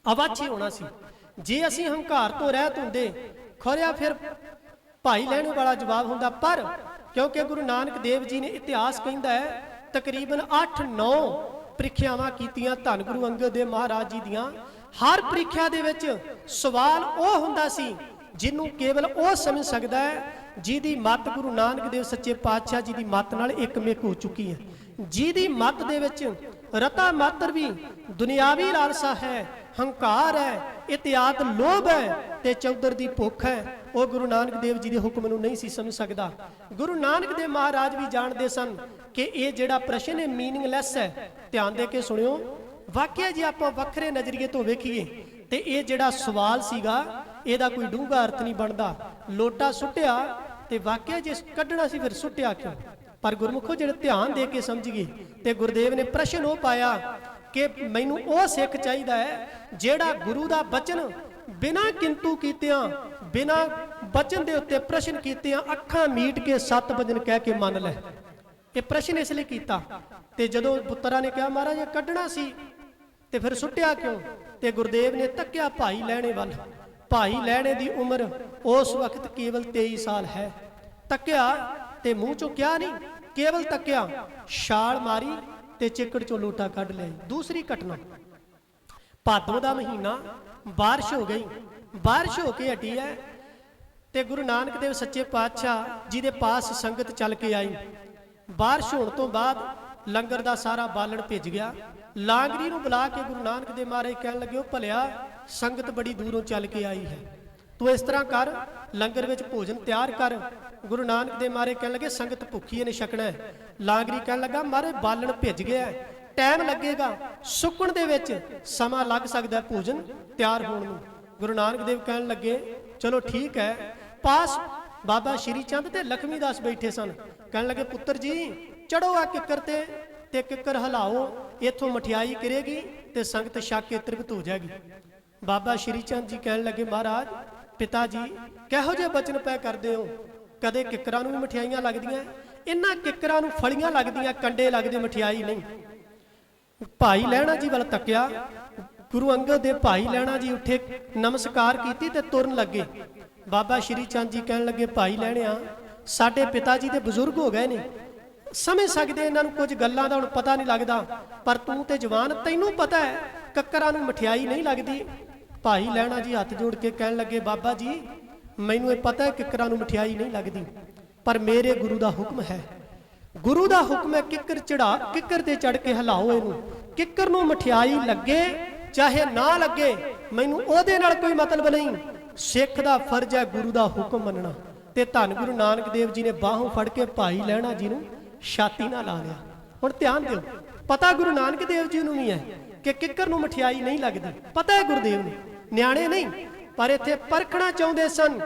ਅਵਾਚੀ ਹੋਣਾ ਸੀ। ਜੇ ਅਸੀਂ ਹੰਕਾਰ ਤੋਂ ਰਹਿਤ ਹੁੰਦੇ, ਖੋਰਿਆ ਫਿਰ ਭਾਈ ਲੈਣ ਵਾਲਾ ਜਵਾਬ ਹੁੰਦਾ। ਪਰ ਕਿਉਂਕਿ ਗੁਰੂ ਨਾਨਕ ਦੇਵ ਜੀ ਨੇ ਇਤਿਹਾਸ ਕਹਿੰਦਾ ਹੈ ਤਕਰੀਬਨ 8-9 ਪ੍ਰੀਖਿਆਵਾਂ ਕੀਤੀਆਂ ਧੰਨ ਗੁਰੂ ਅੰਗਦ ਦੇਵ ਮਹਾਰਾਜ ਜੀ ਦੀਆਂ। ਹਰ ਪ੍ਰੀਖਿਆ ਦੇ ਵਿੱਚ ਸਵਾਲ ਉਹ ਹੁੰਦਾ ਸੀ ਜਿਹਨੂੰ ਕੇਵਲ ਉਹ ਸਮਝ ਸਕਦਾ ਹੈ ਜਿਹਦੀ ਮੱਤ ਗੁਰੂ ਨਾਨਕ ਦੇਵ ਸੱਚੇ ਪਾਤਸ਼ਾਹ ਜੀ ਦੀ ਮੱਤ ਨਾਲ ਇੱਕਮਿਕ ਹੋ ਚੁੱਕੀ ਹੈ, ਜਿਹਦੀ ਮੱਤ ਦੇ ਵਿੱਚ ਰਤਾ ਮਾਤਰ ਵੀ ਦੁਨਿਆਵੀ ਲਾਲਸਾ ਹੈ, ਹੰਕਾਰ ਹੈ, ਇਤਿਆਦ ਲੋਭ ਹੈ ਤੇ ਚੌਧਰ ਦੀ ਭੁੱਖ ਹੈ, ਉਹ ਗੁਰੂ ਨਾਨਕ ਦੇਵ ਜੀ ਦੇ ਹੁਕਮ ਨੂੰ ਨਹੀਂ ਸੀ ਸਮਝ ਸਕਦਾ। ਗੁਰੂ ਨਾਨਕ ਦੇਵ ਮਹਾਰਾਜ ਵੀ ਜਾਣਦੇ ਸਨ ਕਿ ਇਹ ਜਿਹੜਾ ਪ੍ਰਸ਼ਨ ਹੈ ਮੀਨਿੰਗਲੈਸ ਹੈ। ਧਿਆਨ ਦੇ ਕੇ ਸੁਣਿਓ, ਵਾਕਿਆ ਜੇ ਆਪਾਂ ਵੱਖਰੇ ਨਜ਼ਰੀਏ ਤੋਂ ਵੇਖੀਏ ਤੇ ਇਹ ਜਿਹੜਾ ਸਵਾਲ ਸੀਗਾ ਇਹਦਾ ਕੋਈ ਡੂੰਘਾ ਅਰਥ ਨਹੀਂ ਬਣਦਾ। ਲੋਟਾ ਸੁੱਟਿਆ ਤੇ ਵਾਕਿਆ ਜੇ ਕੱਢਣਾ ਸੀ ਫਿਰ ਸੁੱਟਿਆ ਕਿਉਂ? ਪਰ ਗੁਰਮੁਖੋ ਜਿਹੜੇ ਧਿਆਨ ਦੇ ਕੇ ਸਮਝ ਗਏ ਤੇ ਗੁਰਦੇਵ ਨੇ ਪ੍ਰਸ਼ਨ ਉਹ ਪਾਇਆ ਕਿ ਮੈਨੂੰ ਉਹ ਸਿੱਖ ਚਾਹੀਦਾ ਹੈ ਜਿਹੜਾ ਗੁਰੂ ਦਾ ਬਚਨ ਬਿਨਾਂ ਕਿੰਤੂ ਕੀਤਿਆਂ, ਬਿਨਾਂ ਬਚਨ ਦੇ ਉੱਤੇ ਪ੍ਰਸ਼ਨ ਕੀਤਿਆਂ ਅੱਖਾਂ ਮੀਟ ਕੇ 7 ਵਚਨ ਕਹਿ ਕੇ ਮੰਨ ਲੈ। ਇਹ ਪ੍ਰਸ਼ਨ ਇਸ ਲਈ ਕੀਤਾ। ਤੇ ਜਦੋਂ ਪੁੱਤਰਾਂ ਨੇ ਕਿਹਾ ਮਹਾਰਾਜ ਇਹ ਕੱਢਣਾ ਸੀ ਤੇ ਫਿਰ ਸੁੱਟਿਆ ਕਿਉਂ? ਤੇ ਗੁਰਦੇਵ ਨੇ ਤੱਕਿਆ ਭਾਈ ਲੈਣੇ ਵੱਲ। ਭਾਈ ਲੈਣੇ ਦੀ ਉਮਰ ਉਸ ਵਕਤ ਕੇਵਲ 23 ਸਾਲ ਹੈ। ਤੱਕਿਆ ਤੇ ਮੂੰਹ ਚੋਂ ਕਿਹਾ ਨਹੀਂ, ਕੇਵਲ ਤੱਕਿਆ, ਛਾਲ ਮਾਰੀ ਤੇ ਚਿੱਕੜ ਚੋਂ ਲੋਟਾ ਕੱਢ ਲਿਆ। ਦੂਸਰੀ ਘਟਨਾ, ਭਾਦੋਂ ਦਾ ਮਹੀਨਾ, ਬਾਰਿਸ਼ ਹੋ ਗਈ, ਬਾਰਿਸ਼ ਹੋ ਕੇ ਹਟੀ ਹੈ ਤੇ ਗੁਰੂ ਨਾਨਕ ਦੇਵ ਸੱਚੇ ਪਾਤਸ਼ਾਹ ਜੀ ਦੇ ਪਾਸ ਸੰਗਤ ਚੱਲ ਕੇ ਆਈ। ਬਾਰਿਸ਼ ਹੋਣ ਤੋਂ ਬਾਅਦ ਲੰਗਰ ਦਾ ਸਾਰਾ ਬਾਲਣ ਭਿੱਜ ਗਿਆ। ਲਾਂਗਰੀ ਨੂੰ ਬੁਲਾ ਕੇ ਗੁਰੂ ਨਾਨਕ ਦੇਵ ਮਹਾਰਾਜ ਕਹਿਣ ਲੱਗੇ, ਉਹ ਭਲਿਆ ਸੰਗਤ ਬੜੀ ਦੂਰੋਂ ਚੱਲ ਕੇ ਆਈ ਹੈ, ਤੂੰ ਇਸ ਤਰ੍ਹਾਂ ਕਰ ਲੰਗਰ ਵਿੱਚ ਭੋਜਨ ਤਿਆਰ ਕਰ। ਗੁਰੂ ਨਾਨਕ ਦੇਵ ਮਹਾਰਾਜ ਕਹਿਣ ਲੱਗੇ ਸੰਗਤ ਭੁੱਖੀ ਇਹਨੇ ਛਕਣਾ ਹੈ। ਲਾਂਗਰੀ ਕਹਿਣ ਲੱਗਾ ਮਹਾਰਾਜ ਬਾਲਣ ਭਿੱਜ ਗਿਆ, ਟਾਈਮ ਲੱਗੇਗਾ, ਸੁੱਕਣ ਦੇ ਵਿੱਚ ਸਮਾਂ ਲੱਗ ਸਕਦਾ ਭੋਜਨ ਤਿਆਰ ਹੋਣ ਨੂੰ। ਗੁਰੂ ਨਾਨਕ ਦੇਵ ਕਹਿਣ ਲੱਗੇ ਚਲੋ ਠੀਕ ਹੈ। ਪਾਸ ਬਾਬਾ ਸ਼੍ਰੀ ਚੰਦ ਤੇ ਲਖਮੀ ਦਾਸ ਬੈਠੇ ਸਨ। ਕਹਿਣ ਲੱਗੇ ਪੁੱਤਰ ਜੀ ਚੜੋ ਆ ਕਿੱਕਰ ਤੇ ਕਿੱਕਰ ਹਿਲਾਓ, ਇੱਥੋਂ ਮਠਿਆਈ ਕਰੇਗੀ ਤੇ ਸੰਗਤ ਛਕ ਕੇ ਤ੍ਰਿਪਤ ਹੋ ਜਾਏਗੀ। ਬਾਬਾ ਸ਼੍ਰੀ ਚੰਦ ਜੀ ਕਹਿਣ ਲੱਗੇ ਮਹਾਰਾਜ ਪਿਤਾ ਜੀ ਕਿਹੋ ਜਿਹੇ ਬਚਨ ਪੈ ਕਰਦੇ ਹੋ? ਕਦੇ ਕਿੱਕਰਾਂ ਨੂੰ ਵੀ ਮਠਿਆਈਆਂ ਲੱਗਦੀਆਂ, ਇਹਨਾਂ ਕਿੱਕਰਾਂ ਨੂੰ ਫਲੀਆਂ ਲੱਗਦੀਆਂ, ਕੰਡੇ ਲੱਗਦੇ, ਮਠਿਆਈ ਨਹੀਂ। ਭਾਈ ਲਹਿਣਾ ਜੀ ਵੱਲ ਤੱਕਿਆ। ਗੁਰੂ ਅੰਗਦ ਦੇ ਭਾਈ ਲਹਿਣਾ ਜੀ ਉੱਠੇ, ਨਮਸਕਾਰ ਕੀਤੀ ਤੇ ਤੁਰਨ ਲੱਗੇ। ਬਾਬਾ ਸ਼੍ਰੀ ਚੰਦ ਜੀ ਕਹਿਣ ਲੱਗੇ ਭਾਈ ਲਹਿਣਿਆ ਸਾਡੇ ਪਿਤਾ ਜੀ ਦੇ ਬਜ਼ੁਰਗ ਹੋ ਗਏ ਨੇ, ਸਮਝ ਸਕਦੇ ਇਹਨਾਂ ਨੂੰ ਕੁਝ ਗੱਲਾਂ ਦਾ ਹੁਣ ਪਤਾ ਨਹੀਂ ਲੱਗਦਾ, ਪਰ ਤੂੰ ਤੇ ਜਵਾਨ, ਤੈਨੂੰ ਪਤਾ ਹੈ ਕੱਕਰਾਂ ਨੂੰ ਮਠਿਆਈ ਨਹੀਂ ਲੱਗਦੀ। ਭਾਈ ਲਹਿਣਾ ਜੀ ਹੱਥ ਜੋੜ ਕੇ ਕਹਿਣ ਲੱਗੇ ਬਾਬਾ ਜੀ ਮੈਨੂੰ ਇਹ ਪਤਾ ਹੈ ਕਿੱਕਰਾਂ ਨੂੰ ਮਠਿਆਈ ਨਹੀਂ ਲੱਗਦੀ, ਪਰ ਮੇਰੇ ਗੁਰੂ ਦਾ ਹੁਕਮ ਹੈ, ਗੁਰੂ ਦਾ ਹੁਕਮ ਹੈ ਕਿੱਕਰ ਤੇ ਚੜ ਕੇ ਹਿਲਾਓ ਇਹਨੂੰ। ਕਿੱਕਰ ਨੂੰ ਮਠਿਆਈ ਲੱਗੇ ਚਾਹੇ ਨਾ ਲੱਗੇ ਮੈਨੂੰ ਉਹਦੇ ਨਾਲ ਕੋਈ ਮਤਲਬ ਨਹੀਂ। ਸਿੱਖ ਦਾ ਫਰਜ਼ ਹੈ ਗੁਰੂ ਦਾ ਹੁਕਮ ਮੰਨਣਾ। ਤੇ ਧੰਨ ਗੁਰੂ ਨਾਨਕ ਦੇਵ ਜੀ ਨੇ ਬਾਹੋਂ ਫੜ ਕੇ ਭਾਈ ਲਹਿਣਾ ਜੀ ਨੂੰ ਛਾਤੀ ਨਾਲ ਲਾ ਲਿਆ। ਹੁਣ ਧਿਆਨ ਦਿਓ, ਪਤਾ ਗੁਰੂ ਨਾਨਕ ਦੇਵ ਜੀ ਨੂੰ ਵੀ ਹੈ ਕਿ ਕਿੱਕਰ ਨੂੰ ਮਠਿਆਈ ਨਹੀਂ ਲੱਗਦੀ, ਪਤਾ ਹੈ ਗੁਰਦੇਵ ਨੂੰ, ਨਿਆਣੇ ਨਹੀਂ, ਪਰ ਇੱਥੇ ਪਰਖਣਾ ਚਾਹੁੰਦੇ ਸਨ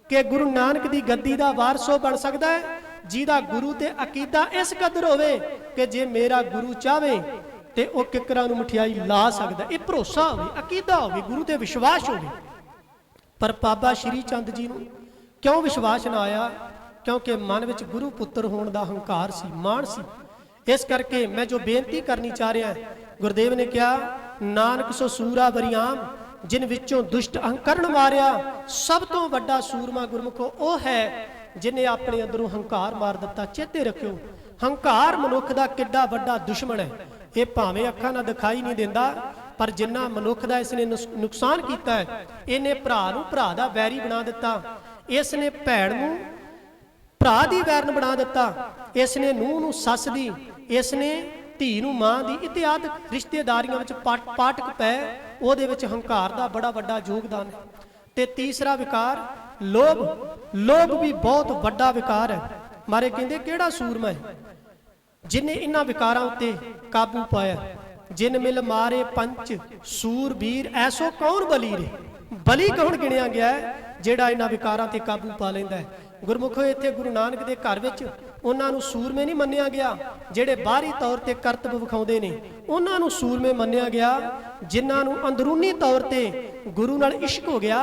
ਕਿ ਗੁਰੂ ਨਾਨਕ ਦੀ ਗੱਦੀ ਦਾ ਵਾਰਸ ਉਹ ਬਣ ਸਕਦਾ ਹੈ ਜਿਹਦਾ ਗੁਰੂ ਤੇ ਅਕੀਦਾ ਇਸ ਕਦਰ ਹੋਵੇ ਕਿ ਜੇ ਮੇਰਾ ਗੁਰੂ ਚਾਵੇ ਤੇ ਉਹ ਕਿੱਕਰਾਂ ਨੂੰ ਮਠਿਆਈ ਲਾ ਸਕਦਾ। ਇਹ ਭਰੋਸਾ ਹੋਵੇ, ਅਕੀਦਾ ਹੋਵੇ, ਗੁਰੂ ਤੇ ਵਿਸ਼ਵਾਸ ਹੋਵੇ। ਪਰ ਬਾਬਾ ਸ਼੍ਰੀ ਚੰਦ ਜੀ ਨੂੰ ਕਿਉਂ ਵਿਸ਼ਵਾਸ ਨਾ ਆਇਆ? क्योंकि मन विच गुरु पुत्र होने का हंकार सी, मान सी। इस करके मैं जो बेनती करनी चाह रहा, गुरुदेव ने कहा, नानक सो सूरा बरियाम जिन विचों दुष्ट अहंकरण मारिया। सब तो वड्डा सूरमा गुरमुखो वो है जिन्हें अपने अंदरों हंकार मार दिता। चेते रखियो, हंकार मनुख का किड्डा वड्डा दुश्मन है। ये भावें अखां नाल दिखाई नहीं देंदा, पर जिन्ना मनुख का इसने नुकसान किया है, इन्हें भरा नूं भरा दा वैरी बना दिता, इसने भैण नूं भरा दी वैरन बना दिता, इसने नूह नूं सस दी, इसने धी नूं मां दी, इत्यादि रिश्तेदारियां विच पाटक पै। ਉਹਦੇ ਵਿੱਚ हंकार का बड़ा वड्डा योगदान है। ते तीसरा विकार लोभ। लोभ भी बहुत वड्डा विकार है। मारे कहंदे किहड़ा सूरमा है जिन्हें इन्हां विकारां उत्ते काबू पाया। जिन मिल मारे पंच सूरबीर ऐसो कौन बली रे। बली कौन गिणिया गया है जिहड़ा इन्हां विकारां ते काबू पा लैंदा है। गुरमुखो इत्थे गुरु नानक दे घर विच उन्हां नूं सूरमे नहीं मन्निया गया जिहड़े बाहरी तौर ते करतब विखाउंदे ने, उन्हां नूं सूरमे मन्निया गया जिन्हां नूं अंदरूनी तौर ते गुरु नाल इश्क हो गया,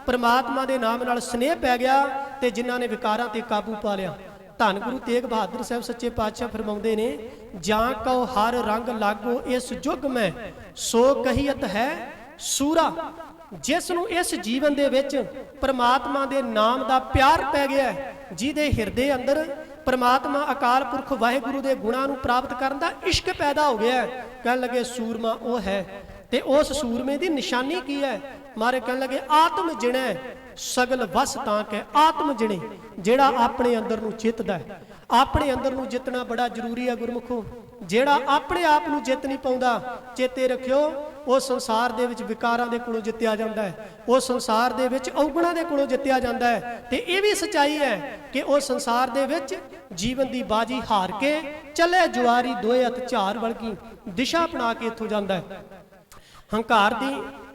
परमात्मा दे नाम नाल स्नेह पै गया ते जिन्हां ने विकारां ते काबू पा लिया। धन गुरु तेग बहादुर साहब सच्चे पातशाह फरमाउंदे ने, जां कहो हर रंग लागो इस जुग में सो कहियत है सूरा। जिस नूं इस जीवन दे विच परमात्मा दे नाम दा प्यार पै गया है, जिहदे हिरदे अंदर परमात्मा अकाल पुरख वाहिगुरु दे गुणां नूं प्राप्त करन दा इश्क पैदा हो गया है, कहण लगे सूरमा वो है। ते उस सूरमे दी निशानी की है? मारे कहण लगे आत्म जिणे सगल वस तां कै। आत्म जिणे जिहड़ा अपने अंदर नूं जितदा है। अपने अंदर नूं जितना बड़ा जरूरी है गुरमुखो। जिहड़ा अपने आप नूं जित नहीं पाउंदा, चेते रखियो वो संसार दे विच विकारां दे कोलों जित्तिया जांदा है, वो संसार दे विच अवगुणां दे कोलों जित्तिया जांदा है। ते इह भी सच्चाई है कि वो संसार दे विच जीवन दी बाजी हार के चले जुआरी दोए हथ झार वलगी दिशा अपना के इत्थों जांदा है। हंकार दी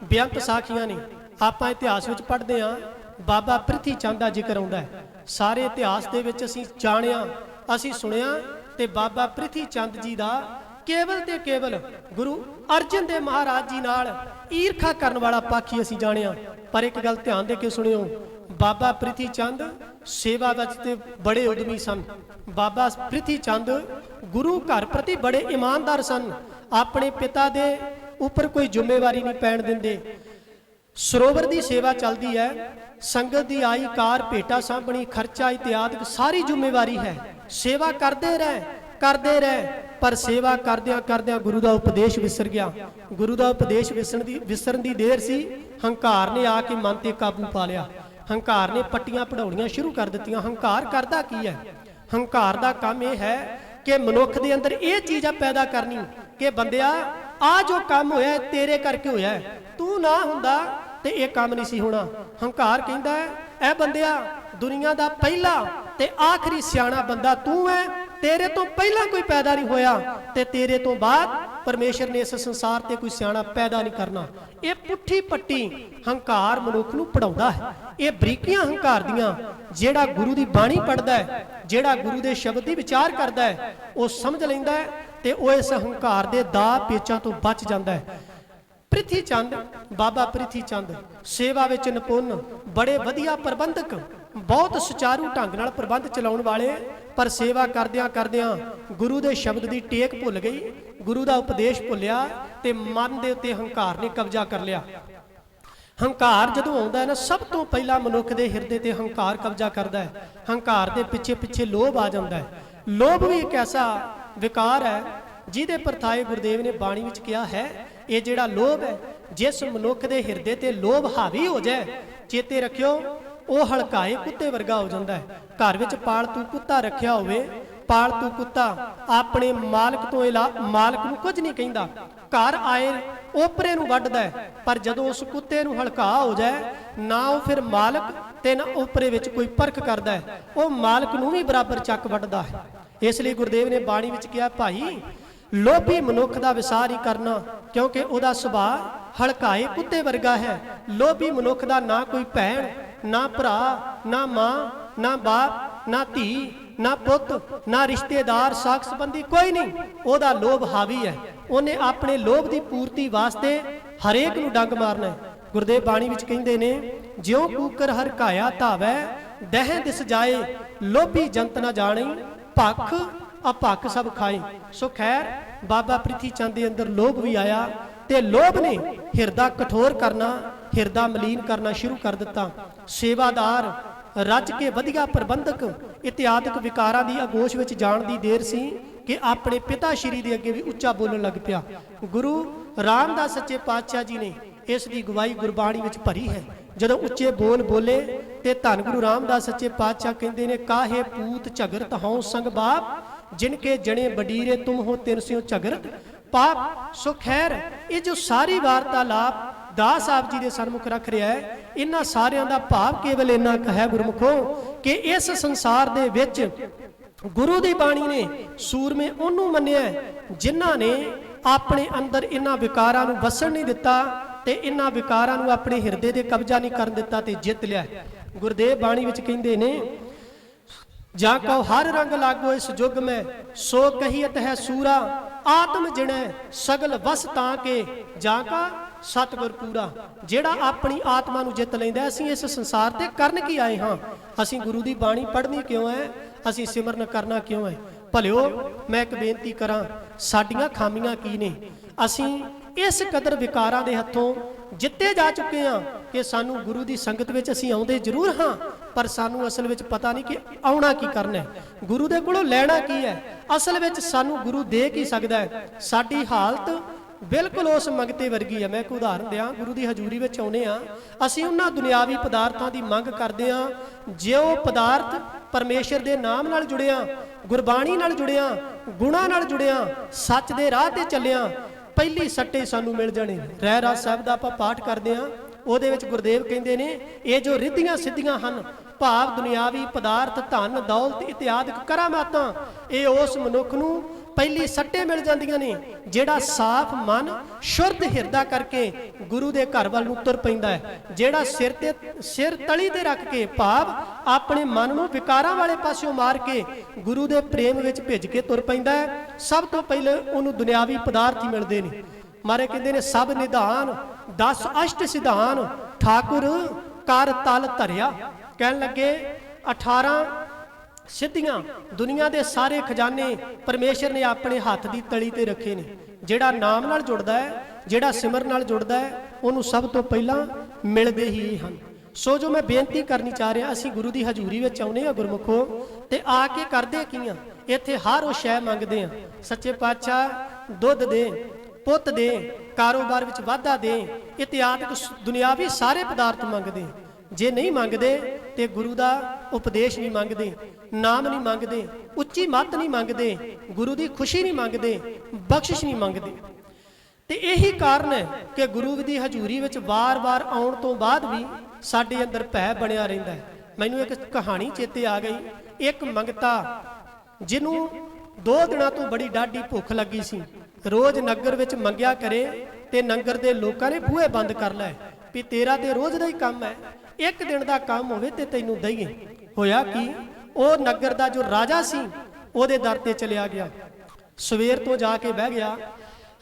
बेअंत साखियां ने। आपां इतिहास विच पढ़दे हां, बाबा प्रिथी चंद दा जिक्र आउंदा है। सारे इतिहास दे विच असीं जाणिया, असीं सुणिया ते बाबा प्रिथी चंद जी दा केवल ते केवल गुरु अर्जन देव महाराज जी नाल ईरखा करन वाला पाखी असीं जाणिया। पर एक गल ध्यान दे के सुणियो, बाबा प्रिथी चंद सेवा विच ते बड़े उद्यमी सन। बाबा प्रिथी चंद गुरु घर प्रति बड़े ईमानदार सन। अपने पिता दे उपर कोई जिम्मेवारी नहीं पैण दिंदे। सरोवर की सेवा चलती है, संगत की आई कार भेटा सामणी खर्चा इत्यादि सारी जिम्मेवारी है। सेवा करते रहे पर सेवा करदियां करदियां गुरु का उपदेश विसर गया। गुरु का उपदेश विसरन की देर सी, हंकार ने आके मन ते काबू पा लिया। हंकार ने पट्टियां पढ़ाउणियां शुरू कर दित्तियां। हंकार करदा की है? हंकार का काम यह है कि मनुख दे अंदर ये चीज़ पैदा करनी कि बंदिया आ जो काम होया तेरे करके होया है, तू ना हुंदा ते ये काम नहीं सी होना। हंकार कहंदा है ऐ बंदिया दुनिया का पहला ते आखिरी सियाणा बंदा तू है, तेरे तो पहला कोई पैदा नहीं होया ते तेरे तो बाद परमेश्वर ने इस संसार ते कोई सियाणा पैदा नहीं करना। ये पुट्ठी पट्टी हंकार मनुख नूं पढ़ाउंदा है। ये बरीकियां हंकार दियां जेड़ा गुरु की बाणी पढ़दा है, जेड़ा गुरु के शब्द की विचार करदा है, वो समझ लैंदा है ते वो इस हंकार के दा पेचां तो बच जाता है। प्रिथी चंद, बाबा प्रिथी चंद सेवा विच निपुण, बड़े वधिया प्रबंधक, बहुत सुचारू ढंग नाल प्रबंध चलाउण वाले, पर सेवा करदियां करदियां गुरु के शब्द की टेक भुल गई, गुरु का उपदेश भुलिया ते मन दे उत्ते हंकार ने कब्जा कर लिया। हंकार जदों आउंदा है ना, सब तो पहला मनुख के हिरदे ते हंकार कब्जा करता है। हंकार के पिछे पिछे लोभ आ जाता है। लोभ भी एक ऐसा विकार है जिहदे परथाए गुरुदेव ने बाणी विच कहा है, ये जिहड़ा लोभ है, जिस मनुख के हिरदे ते लोभ हावी हो जाए, चेते रखियो वो हलकाए कुत्ते वर्गा हो जाता है। घर विच पालतू कुत्ता रखिया होवे, पालतू कुत्ता अपने मालक तो मालक नूं कुछ नहीं कहंदा, घर आए ओपरे नूं वड्डदा है, पर जदों उस कुत्ते नूं हलका हो जाए ना वो फिर मालक ते ना ओपरे विच कोई परख करदा है, वो मालक नूं भी बराबर चक वड्डदा है। इसलिए गुरुदेव ने बाणी विच कहा, भाई लोभी मनुख का विसार ही करना, क्योंकि उसका सुभाव हलकाए कुत्ते वर्गा है। लोभी मनुख का ना कोई भैन, ना भरा, ना मां, ना बाप, ना धी, ना पुत, ना रिश्तेदार, साख संबंधी कोई नहीं, ओदा लोभ हावी है। उन्हें अपने लोभ की पूर्ति वास्ते हरेक नूं डंग मारना है। गुरुदेव बाणी विच कहंदे ने, ज्यों कूकर हरकाया धावै दह दिस जाए, लोभी जंत न जाने, भख अपख सब खाए। सो खैर बाबा प्रिथी चंद के अंदर लोभ भी आया ते लोभ ने हिरदा कठोर करना, हिरदा मलीन करना शुरू कर दिता। सेवादार रज के वधिया प्रबंधक इत्यादि विकारां दी अगोश विच जाण दी देर सी कि अपने पिता श्री दे अगे भी उच्चा बोलण लग पिया। गुरु रामदास सच्चे पातशाह जी ने इस दी गवाही गुरबाणी विच भरी है। जदों उच्चे बोल बोले ते धन गुरु रामदास सच्चे पातशाह कहंदे ने, काहे पूत झगरत हों संग बाप, जिनके जने बडीरे तुम हो तिन स्यों झगरत पाप। सो खैर ये जो सारी वार्तालाप दास साहब जी के सन्मुख रख रहा है, इन्हां सारियां दा भाव केवल इन्ना है गुरमुखो कि इस संसार दे विच गुरु दी बाणी ने सूरमे उन्होंने मन्निया जिन्हां ने अपने अंदर इन्हां विकारां नूं वसण नहीं दिता ते इन्हां विकारां नूं अपने हिरदे दे कब्जा नहीं करन दिता ते जित लिया। गुरदेव बाणी विच कहंदे ने, जा कहो हर रंग लागो इस युग में, सो कहियत है सूरा, आत्म जिणे सगल वस तां के, जा का सतगुर पूरा। जेड़ा अपनी आत्मा नूं जित लैंदा, असीं इस संसार ते करन की आए हां, असीं गुरु दी बाणी पढ़नी क्यों है, असीं सिमरन करना क्यों है। भलिओ मैं एक बेनती करां, साडियां खामियां की ने, असीं इस कदर विकारां दे हत्थों जिते जा चुके हैं कि सानू गुरु की संगत में असीं आउंदे जरूर हाँ, पर सानू असल में पता नहीं कि आउणा की करना है, गुरु दे कोलों लैणा की है। असल में सानू गुरु दे की सकदा है। साडी हालत बिल्कुल उस मंगते वर्गी है। मैं एक उदाहरण दियां, गुरु की हजूरी में आउणे आ, असीं उन्हां दुनियावी पदार्थां की मंग करदे हां, जो पदार्थ परमेश्वर के नाम नाल जुड़िया, गुरबाणी नाल जुड़िया, गुणा नाल जुड़िया, सच दे राह ते चलिया, पहली सट्टे सानू मिल जाने। रहरास साहब का आपां पाठ करते हैं, ਉਹਦੇ ਵਿੱਚ गुरदेव कहते हैं, ये जो रिद्धियां सिद्धियां हैं, भाव दुनियावी पदार्थ धन दौलत इत्यादि करामातां, ये उस मनुख नूं पहली सट्टे मिल जांदियां ने जेड़ा साफ मन शुद्ध हिरदा करके गुरु दे घर वाल नूं तुर पैंदा है। जेड़ा सिर तली ते रख के भाव अपने मन नूं विकारां वाले पासों मार के गुरु दे प्रेम विच भिज के तुर पैंदा है। सब तो पहले उहनूं दुनियावी पदार्थ ही मिलदे ने। मारे कहते ने, सब निधान 10 अष्ट सिधान ठाकुर कर तल धरिया। कहन लगे 18 सिद्धियां दुनिया के सारे खजाने परमेश्वर ने अपने हाथ की तली ते रखे ने। जेड़ा नाम नाल जुड़दा है, जेड़ा सिमर नाल जुड़दा है, उन्होंने सब तो पहला मिलते ही हैं। सो जो मैं बेनती करनी चाह रहा, असीं गुरु की हजूरी में आउणे आ गुरमुखो, ते आके करदे की आ, इत्थे हर वो शै मंगदे आ। सच्चे पातशाह दुध दे, पुत दे, कारोबार विच वाधा दे, इत्यादि दुनियावी सारे पदार्थ मंगदे। जे नहीं मंगदे ते गुरु का उपदेश नहीं मंगदे, नाम नहीं मंगदे, उच्ची मत नहीं मंगदे, गुरु की खुशी नहीं मंगदे, बख्शिश नहीं मंगदे। ते यही कारण है कि गुरु की हजूरी विच वार वार आउण तो बाद भी साडे अंदर भय बनिया रहिंदा है। मैनूं एक कहानी चेते आ गई। एक मंगता जिन्हों 2 दिनों तो बड़ी डाढी भुख लगी सी, रोज़ नगर विच मंगिया करे ते नगर दे लोकां ने बूहे बंद कर लै भी तेरा ते रोज़ दा ही काम है, एक दिन का काम होवे ते तैनूं दईए। होया कि वो नगर का जो राजा सी ओदे दर ते चलिया गया, सवेर तो जाके बह गया।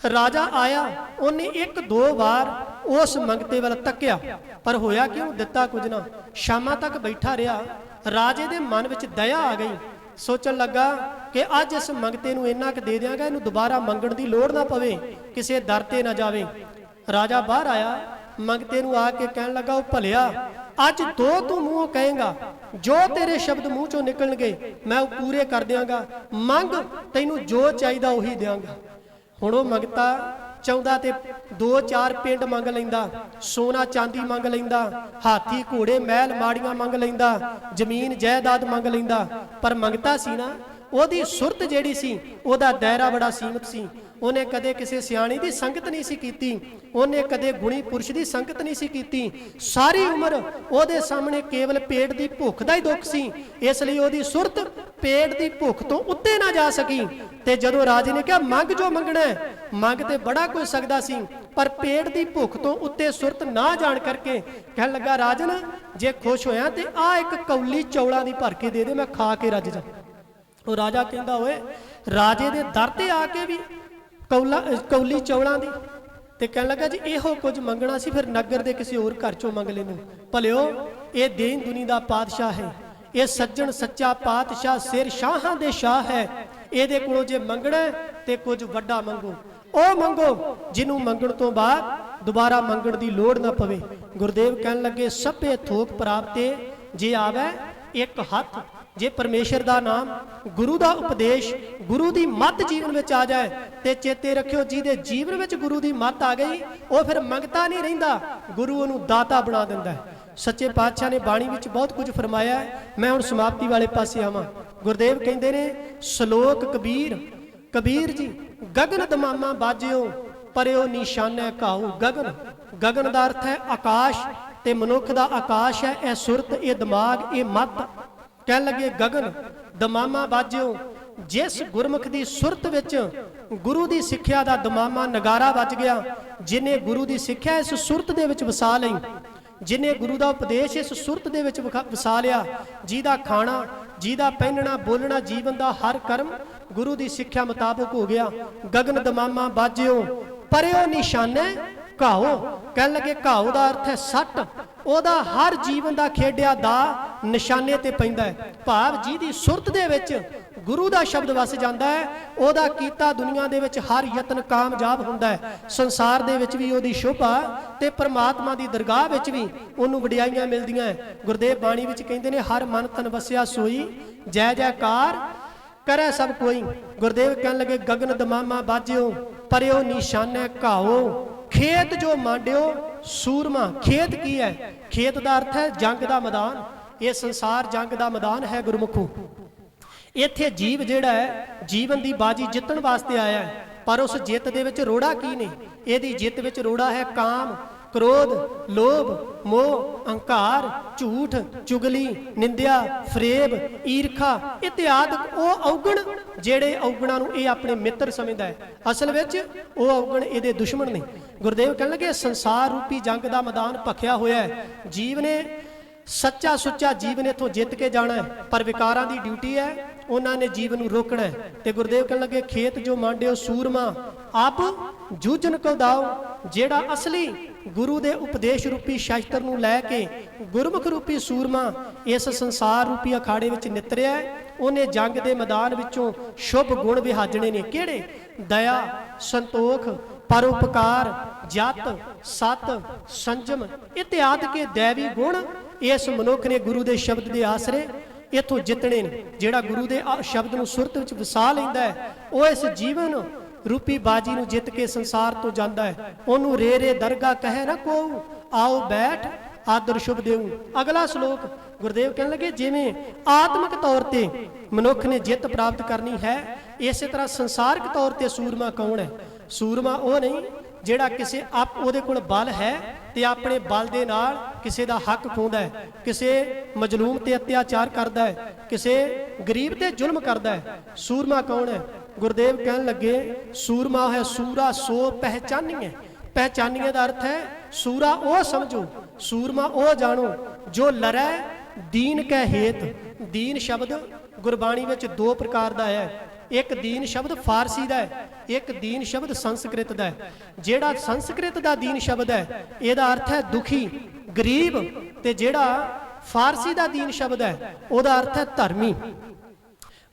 राजा आया, उन्हें 1-2 बार उस मंगते वाल तक्या, पर होया कि उन्हें दिता कुछ ना। शामा तक बैठा रहा, राजे दे मन विच दया आ गई। सोचन लगा कि अज इस मंगते नूं इन्ना क दे दियाँगा, इनू दोबारा मंगण की लोड़ ना पवे, किसी दर ते ना जावे। राजा बाहर आया, मंगते नूं आके कहन लगा, ओ भलिया अज 2 तू मूँह कहेगा, जो तेरे शब्द मूँह चों निकलणगे मैं वो पूरे कर दियांगा, मंग तैनूं जो चाहिदा उही दियांगा। हुण वो मंगता चाहुंदा ते 2-4 पिंड मंग लैंदा, सोना चांदी मंग लैंदा, हाथी घोड़े महल माड़ियां मंग लैंदा, जमीन जायदाद मंग लैंदा, पर मंगता सी ना, ओदी सुरत जिहड़ी सी ओदा दायरा बड़ा सीमित सी। उन्हें कदे किसी सियाणी की संगत नहीं सी कीती, उन्हें कदे गुणी पुरुष की संगत नहीं सी कीती। सारी उम्र ओदे सामने केवल पेट की भुख का ही दुख सी, इसलिए ओदी सुरत पेट की भुख तो उत्ते ना जा सकी। ते जदों राजे ने कहा मंग जो मंगना है, मंग ते बड़ा कोई सकदा सी, पर पेट की भुख तो उत्ते सुरत ना जान करके कहन लगा, राजन जे खुश होया ते आ एक कौली चौलों की भर के दे दे, मैं खा के रज जा। वो राजा कहंदा, होए राजे दे दर ते आके भी कौली चौलों की, ते कहन लगा जी इहो कुछ मंगना सी, फिर नगर दे किसी होर घर चों मंग लैनूं। भलिओ ये दीन दुनी दा पातशाह है, ਇਹ ਸੱਜਣ ਸੱਚਾ ਪਾਤਸ਼ਾਹ ਸਿਰ ਸ਼ਾਹਾਂ ਦੇ ਸ਼ਾਹ ਹੈ। ਇਹਦੇ ਕੋਲੋਂ ਜੇ ਮੰਗਣਾ ਤੇ ਕੁਝ ਵੱਡਾ ਮੰਗੋ, ਉਹ ਮੰਗੋ ਜਿਹਨੂੰ ਮੰਗਣ ਤੋਂ ਬਾਅਦ ਦੁਬਾਰਾ ਮੰਗਣ ਦੀ ਲੋੜ ਨਾ ਪਵੇ। ਗੁਰਦੇਵ ਕਹਿਣ ਲੱਗੇ ਸਭੇ ਥੋਕ ਪ੍ਰਾਪਤੇ ਜੇ ਆਵੇ ਇੱਕ ਹੱਥ। ਜੇ ਪਰਮੇਸ਼ਰ ਦਾ ਨਾਮ, ਗੁਰੂ ਦਾ ਉਪਦੇਸ਼, ਗੁਰੂ ਦੀ ਮੱਤ ਜੀਵਨ ਵਿੱਚ ਆ ਜਾਏ ਤੇ ਚੇਤੇ ਰੱਖਿਓ ਜਿਹਦੇ ਜੀਵਨ ਵਿੱਚ ਗੁਰੂ ਦੀ ਮੱਤ ਆ ਗਈ ਉਹ ਫਿਰ ਮੰਗਤਾ ਨਹੀਂ ਰਹਿੰਦਾ, ਗੁਰੂ ਉਹਨੂੰ ਦਾਤਾ ਬਣਾ ਦਿੰਦਾ ਹੈ। ਸੱਚੇ ਪਾਤਸ਼ਾਹ ਨੇ ਬਾਣੀ ਵਿੱਚ ਬਹੁਤ ਕੁਝ ਫਰਮਾਇਆ ਹੈ। ਮੈਂ ਹੁਣ ਸਮਾਪਤੀ ਵਾਲੇ ਪਾਸੇ ਆਵਾਂ। ਗੁਰਦੇਵ ਕਹਿੰਦੇ ਨੇ ਸ਼ਲੋਕ ਕਬੀਰ ਜੀ ਗਗਨ ਦਮਾਮਾ ਬਾਜਿਓ ਪਰਿਓ ਨਿਸ਼ਾਨੇ ਘਾਉ। ਗਗਨ ਦਾ ਅਰਥ ਹੈ ਆਕਾਸ਼, ਤੇ ਮਨੁੱਖ ਦਾ ਆਕਾਸ਼ ਹੈ ਇਹ ਸੁਰਤ, ਇਹ ਦਿਮਾਗ, ਇਹ ਮੱਤ। ਕਹਿਣ ਲੱਗੇ ਗਗਨ ਦਮਾਮਾ ਬਾਜਿਓ, ਜਿਸ ਗੁਰਮੁਖ ਦੀ ਸੁਰਤ ਵਿੱਚ ਗੁਰੂ ਦੀ ਸਿੱਖਿਆ ਦਾ ਦਮਾਮਾ ਨਗਾਰਾ ਵੱਜ ਗਿਆ, ਜਿਨੇ ਗੁਰੂ ਦੀ ਸਿੱਖਿਆ ਇਸ ਸੁਰਤ ਦੇ ਵਿੱਚ ਵਸਾ ਲਈ, ਜਿਨੇ ਗੁਰੂ ਦਾ ਉਪਦੇਸ਼ ਇਸ ਸੁਰਤ ਦੇ ਵਿੱਚ ਵਸਾ ਲਿਆ, ਜਿਹਦਾ ਖਾਣਾ, ਜਿਹਦਾ ਪਹਿਨਣਾ, ਬੋਲਣਾ, ਜੀਵਨ ਦਾ ਹਰ ਕਰਮ ਗੁਰੂ ਦੀ ਸਿੱਖਿਆ ਮੁਤਾਬਕ ਹੋ ਗਿਆ। ਗਗਨ ਦਮਾਮਾ ਬਾਜਿਓ ਪਰਿਓ ਨਿਸ਼ਾਨੇ ਘਾਉ। ਕਹਿਣ ਲੱਗੇ ਘਾਉ ਦਾ ਅਰਥ ਹੈ ਸੱਟ, ਉਹਦਾ ਹਰ ਜੀਵਨ ਦਾ ਖੇਡਿਆ ਦਾ ਨਿਸ਼ਾਨੇ ਤੇ ਪੈਂਦਾ ਹੈ। ਭਾਵ ਜਿਹਦੀ ਸੁਰਤ ਦੇ ਵਿੱਚ ਗੁਰੂ ਦਾ ਸ਼ਬਦ ਵਸ ਜਾਂਦਾ ਹੈ, ਉਹਦਾ ਕੀਤਾ ਦੁਨੀਆ ਦੇ ਵਿੱਚ ਹਰ ਯਤਨ ਕਾਮਯਾਬ ਹੁੰਦਾ ਹੈ। ਸੰਸਾਰ ਦੇ ਵਿੱਚ ਵੀ ਉਹਦੀ ਸ਼ੋਭਾ ਤੇ ਪ੍ਰਮਾਤਮਾ ਦੀ ਦਰਗਾਹ ਵਿੱਚ ਵੀ ਉਹਨੂੰ ਵਡਿਆਈਆਂ ਮਿਲਦੀਆਂ ਹੈ। ਗੁਰਦੇਵ ਬਾਣੀ ਵਿੱਚ ਕਹਿੰਦੇ ਨੇ ਹਰ ਮਨ ਤਨ ਵਸਿਆ ਸੋਈ, ਜੈ ਜੈਕਾਰ ਕਰੇ ਸਭ ਕੋਈ। ਗੁਰਦੇਵ ਕਹਿਣ ਲੱਗੇ ਗਗਨ ਦਮਾਮਾ ਬਾਜਿਓ ਪਰਿਓ ਨਿਸ਼ਾਨੇ ਘਾਉ। ਖੇਤ ਜੋ ਮਾਂਡਿਓ ਸੂਰਮਾ। ਖੇਤ ਕੀ ਹੈ? ਖੇਤ ਦਾ ਅਰਥ ਹੈ ਜੰਗ ਦਾ ਮੈਦਾਨ। ਇਹ ਸੰਸਾਰ ਜੰਗ ਦਾ ਮੈਦਾਨ ਹੈ ਗੁਰਮੁਖੋ। ਇੱਥੇ ਜੀਵ ਜਿਹੜਾ ਹੈ ਜੀਵਨ ਦੀ ਬਾਜੀ ਜਿੱਤਣ ਵਾਸਤੇ ਆਇਆ ਹੈ, ਪਰ ਉਸ ਜਿੱਤ ਦੇ ਵਿੱਚ ਰੋੜਾ ਕੀ ਨੇ? ਇਹਦੀ ਜਿੱਤ ਵਿੱਚ ਰੋੜਾ ਹੈ ਕਾਮ, ਕ੍ਰੋਧ, ਲੋਭ, ਮੋਹ, ਅਹੰਕਾਰ, ਝੂਠ, ਚੁਗਲੀ, ਨਿੰਦਿਆ, ਫਰੇਬ, ਈਰਖਾ ਇਤਿਆਦਿ ਉਹ ਔਗਣ ਜਿਹੜੇ ਔਗਣਾਂ ਨੂੰ ਇਹ ਆਪਣੇ ਮਿੱਤਰ ਸਮਝਦਾ ਹੈ, ਅਸਲ ਵਿੱਚ ਉਹ ਔਗਣ ਇਹਦੇ ਦੁਸ਼ਮਣ ਨੇ। ਗੁਰਦੇਵ ਕਹਿਣ ਲੱਗੇ ਸੰਸਾਰ ਰੂਪੀ ਜੰਗ ਦਾ ਮੈਦਾਨ ਭਖਿਆ ਹੋਇਆ ਹੈ। ਜੀਵ ਨੇ ਸੱਚਾ ਸੁੱਚਾ ਜੀਵਨ ਇਥੋਂ ਜਿੱਤ ਕੇ ਜਾਣਾ ਹੈ, ਪਰ ਵਿਕਾਰਾਂ ਦੀ ਡਿਊਟੀ ਹੈ, ਉਹਨਾਂ ਨੇ ਜੀਵਨ ਨੂੰ ਰੋਕਣਾ ਹੈ। ਤੇ ਗੁਰਦੇਵ ਕਹਿਣ ਲੱਗੇ ਖੇਤ ਜੋ ਮਾਂਡਿਓ ਸੂਰਮਾ ਅਬ ਜੂਝਨ ਕੋ ਦਾਓ। ਜਿਹੜਾ ਅਸਲੀ ਗੁਰੂ ਦੇ ਉਪਦੇਸ਼ ਰੂਪੀ ਸ਼ਸਤਰ ਨੂੰ ਲੈ ਕੇ ਗੁਰਮੁਖ ਰੂਪੀ ਸੂਰਮਾ ਇਸ ਸੰਸਾਰ ਰੂਪੀ ਅਖਾੜੇ ਵਿੱਚ ਨਿਤਰਿਆ, ਉਹਨੇ ਜੰਗ ਦੇ ਮੈਦਾਨ ਵਿੱਚੋਂ ਸ਼ੁਭ ਗੁਣ ਵਿਹਾਜਣੇ ਨੇ। ਕਿਹੜੇ? ਦਇਆ, ਸੰਤੋਖ, ਪਰਉਪਕਾਰ, ਜਤ, ਸਤ, ਸੰਜਮ ਇਤਿਆਦਿ ਕੇ ਦੇਵੀ ਗੁਣ ਇਸ ਮਨੁੱਖ ਨੇ ਗੁਰੂ ਦੇ ਸ਼ਬਦ ਦੇ ਆਸਰੇ ਇਥੋਂ ਜਿੱਤਣੇ ਨੇ। ਜਿਹੜਾ ਗੁਰੂ ਦੇ ਸ਼ਬਦ ਨੂੰ ਸੁਰਤ ਵਿੱਚ ਵਸਾ ਲੈਂਦਾ ਹੈ, ਉਹ ਇਸ ਜੀਵਨ ਰੂਪੀ ਬਾਜੀ ਨੂੰ ਜਿੱਤ ਕੇ ਸੰਸਾਰ ਤੋਂ ਜਾਂਦਾ ਹੈ। ਉਹਨੂੰ ਰੇ ਰੇ ਦਰਗਾ ਕਹੇ ਨਾ ਕੋ ਆਓ ਬੈਠ ਆਦਰ ਸ਼ੁਭ ਦੇਉ। ਅਗਲਾ ਸ਼ਲੋਕ ਗੁਰਦੇਵ ਕਹਿਣ ਲੱਗੇ ਜਿਵੇਂ ਆਤਮਿਕ ਤੌਰ ਤੇ ਮਨੁੱਖ ਨੇ ਜਿੱਤ ਪ੍ਰਾਪਤ ਕਰਨੀ ਹੈ, ਇਸੇ ਤਰ੍ਹਾਂ ਸੰਸਾਰਿਕ ਤੌਰ ਤੇ ਸੂਰਮਾ ਕੌਣ ਹੈ? ਸੂਰਮਾ ਉਹ ਨਹੀਂ ਜਿਹੜਾ ਕਿਸੇ ਉਹਦੇ ਕੋਲ ਬਲ ਹੈ ਤੇ ਆਪਣੇ ਬਲ ਦੇ ਨਾਲ ਕਿਸੇ ਦਾ ਹੱਕ ਖੋਹਦਾ ਹੈ, ਕਿਸੇ ਮਜਲੂਮ ਤੇ ਅਤਿਆਚਾਰ ਕਰਦਾ ਹੈ, ਕਿਸੇ ਗਰੀਬ ਤੇ ਜ਼ੁਲਮ ਕਰਦਾ ਹੈ। ਸੂਰਮਾ ਕੌਣ ਹੈ? ਗੁਰਦੇਵ ਕਹਿਣ ਲੱਗੇ ਸੂਰਮਾ ਹੈ ਸੂਰਾ ਸੋ ਪਹਿਚਾਨੀਏ। ਪਹਿਚਾਨੀਏ ਦਾ ਅਰਥ ਹੈ ਸੂਰਾ ਉਹ ਸਮਝੋ, ਸੂਰਮਾ ਉਹ ਜਾਣੋ ਜੋ ਲੜੈ ਦੀਨ ਕੈ ਹੇਤ। ਦੀਨ ਸ਼ਬਦ ਗੁਰਬਾਣੀ ਵਿੱਚ ਦੋ ਪ੍ਰਕਾਰ ਦਾ ਹੈ। ਇੱਕ ਦੀਨ ਸ਼ਬਦ ਫਾਰਸੀ ਦਾ ਹੈ, ਇੱਕ ਦੀਨ ਸ਼ਬਦ ਸੰਸਕ੍ਰਿਤ ਦਾ ਹੈ। ਜਿਹੜਾ ਸੰਸਕ੍ਰਿਤ ਦਾ ਦੀਨ ਸ਼ਬਦ ਹੈ ਇਹਦਾ ਅਰਥ ਹੈ ਦੁਖੀ, ਗਰੀਬ, ਤੇ ਜਿਹੜਾ ਫਾਰਸੀ ਦਾ ਦੀਨ ਸ਼ਬਦ ਹੈ ਉਹਦਾ ਅਰਥ ਹੈ ਧਰਮੀ।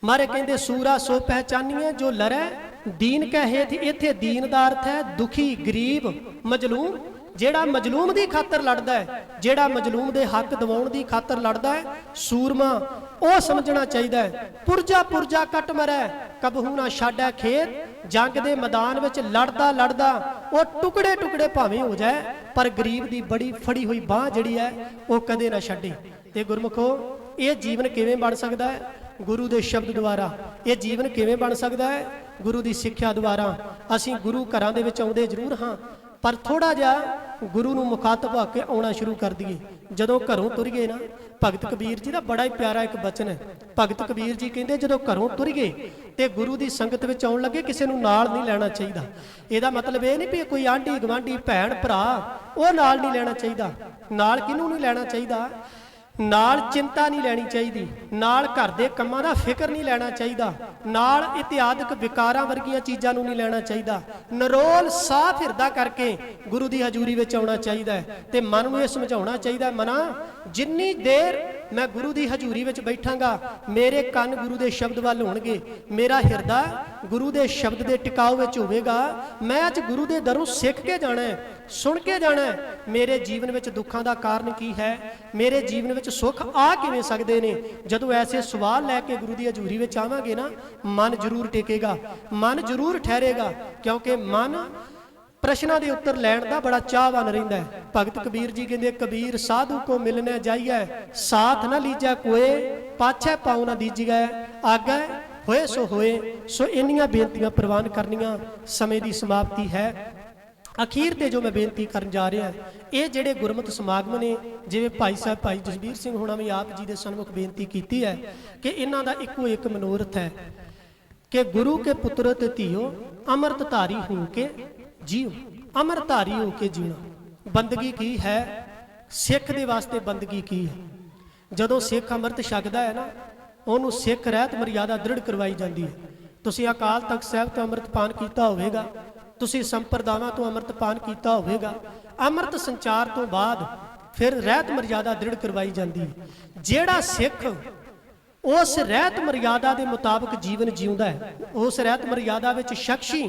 ਮਾਰੇ ਕਹਿੰਦੇ ਸੂਰਾ ਸੋ ਪਹਿਚਾਨੀਏ ਜੋ ਲੜੈ ਦੀਨ ਕੈ ਹੇਤ। ਇੱਥੇ ਦੀਨ ਦਾ ਅਰਥ ਹੈ ਦੁਖੀ, ਗਰੀਬ, ਮਜਲੂਮ। ਜਿਹੜਾ ਮਜਲੂਮ ਦੀ ਖਾਤਰ ਲੜਦਾ ਹੈ, ਜਿਹੜਾ ਮਜਲੂਮ ਦੇ ਹੱਕ ਦਿਵਾਉਣ ਦੀ ਖਾਤਰ ਲੜਦਾ ਹੈ, ਸੂਰਮਾ ਉਹ ਸਮਝਣਾ ਚਾਹੀਦਾ ਹੈ। ਪੁਰਜਾ ਪੁਰਜਾ ਕੱਟ ਮਰੈ ਕਬਹੂ ਨਾ ਛਾਡੈ ਖੇਤ। ਜੰਗ ਦੇ ਮੈਦਾਨ ਵਿੱਚ ਲੜਦਾ ਲੜਦਾ ਉਹ ਟੁਕੜੇ ਟੁਕੜੇ ਭਾਵੇਂ ਹੋ ਜਾਏ, ਪਰ ਗਰੀਬ ਦੀ ਬੜੀ ਫੜੀ ਹੋਈ ਬਾਹ ਜਿਹੜੀ ਹੈ ਉਹ ਕਦੇ ਨਾ ਛੱਡੇ। ਤੇ ਗੁਰਮੁਖੋ ਇਹ ਜੀਵਨ ਕਿਵੇਂ ਬਣ ਸਕਦਾ ਹੈ? ਗੁਰੂ ਦੇ ਸ਼ਬਦ ਦੁਆਰਾ। ਇਹ ਜੀਵਨ ਕਿਵੇਂ ਬਣ ਸਕਦਾ ਹੈ? ਗੁਰੂ ਦੀ ਸਿੱਖਿਆ ਦੁਆਰਾ। ਅਸੀਂ ਗੁਰੂ ਘਰਾਂ ਦੇ ਵਿੱਚ ਆਉਂਦੇ ਜ਼ਰੂਰ ਹਾਂ, ਪਰ ਥੋੜਾ ਜਿਹਾ ਗੁਰੂ ਨੂੰ ਮੁਖਾਤਬ ਹੋ ਕੇ ਆਉਣਾ ਸ਼ੁਰੂ ਕਰ ਦਈਏ। ਜਦੋਂ ਘਰੋਂ ਤੁਰ ਗਏ ਨਾ, ਭਗਤ ਕਬੀਰ ਜੀ ਦਾ ਬੜਾ ਹੀ ਪਿਆਰਾ ਇੱਕ ਬਚਨ ਹੈ। ਭਗਤ ਕਬੀਰ ਜੀ ਕਹਿੰਦੇ ਜਦੋਂ ਘਰੋਂ ਤੁਰ ਗਏ ਤੇ ਗੁਰੂ ਦੀ ਸੰਗਤ ਵਿੱਚ ਆਉਣ ਲੱਗੇ ਕਿਸੇ ਨੂੰ ਨਾਲ ਨਹੀਂ ਲੈਣਾ ਚਾਹੀਦਾ। ਇਹਦਾ ਮਤਲਬ ਇਹ ਨਹੀਂ ਵੀ ਕੋਈ ਆਂਢੀ ਗਵਾਂਢੀ ਭੈਣ ਭਰਾ ਉਹ ਨਾਲ ਨਹੀਂ ਲੈਣਾ ਚਾਹੀਦਾ। ਨਾਲ ਕਿਹਨੂੰ ਨਹੀਂ ਲੈਣਾ ਚਾਹੀਦਾ? ਨਾਲ ਚਿੰਤਾ ਨਹੀਂ ਲੈਣੀ ਚਾਹੀਦੀ, ਨਾਲ ਘਰ ਦੇ ਕੰਮਾਂ ਦਾ ਫਿਕਰ ਨਹੀਂ ਲੈਣਾ ਚਾਹੀਦਾ, ਨਾਲ ਇਤਿਆਦਿਕ ਵਿਕਾਰਾਂ ਵਰਗੀਆਂ ਚੀਜ਼ਾਂ ਨੂੰ ਨਹੀਂ ਲੈਣਾ ਚਾਹੀਦਾ। ਨਰੋਲ ਸਾਫ਼ ਹਿਰਦਾ ਕਰਕੇ ਗੁਰੂ ਦੀ ਹਜ਼ੂਰੀ ਵਿੱਚ ਆਉਣਾ ਚਾਹੀਦਾ ਹੈ ਤੇ ਮਨ ਨੂੰ ਇਹ ਸਮਝਾਉਣਾ ਚਾਹੀਦਾ, ਮਨਾ ਜਿੰਨੀ ਦੇਰ मैं गुरु की हजूरी में बैठांगा, मेरे कन गुरु के शब्द वाल होणगे, मेरा हिरदा गुरु के शब्द के टिकाव में होवेगा। मैं अज गुरु के दरों सीख के जाना है, सुन के जाना है, मेरे जीवन में दुखों का कारण की है, मेरे जीवन में सुख आ किवें सकदे ने। जदों ऐसे सवाल लैके गुरु की हजूरी में आवांगे ना, मन जरूर टेकेगा, मन जरूर ठहरेगा, क्योंकि मन प्रश्नों के उत्तर लैण का बड़ा चाहवान रहिंदा है। भगत कबीर जी कहते, कबीर साधु को मिलने जाइए, साथ न लीजै कोए, पाछे पाँव न दीजिए, आगे होए सो होए। सो इन्नियां बेनतियां प्रवान करनियां, समय की समाप्ति है। अखीर ते जो मैं बेनती करन जा रहा है, ये जेडे गुरमत समागम ने, जिवें भाई साहब भाई जसबीर सिंह होना भी आप जी के सन्मुख बेनती की है कि इन्हां दा इक्को एक मनोरथ है कि गुरु के पुत्र ते धीओ अमृतधारी हो के जीव, अमरधारी होके जीना। बंदगी की है, सिख दे वास्ते बंदगी की है। जदों सिख अमृत छकदा है ना, उन्होंने सिख रहत मर्यादा दृढ़ करवाई जाती है। तुसीं अकाल तख्त साहिब तो अमृत पान किया होगा, तुसीं संप्रदावां तो अमृत पान किया होगा। अमृत संचार तो बाद फिर रहत मर्यादा दृढ़ करवाई जाती है। जेड़ा सिख उस रहत मर्यादा के मुताबिक जीवन जीउंदा है, उस रहत मर्यादा विच शख्सी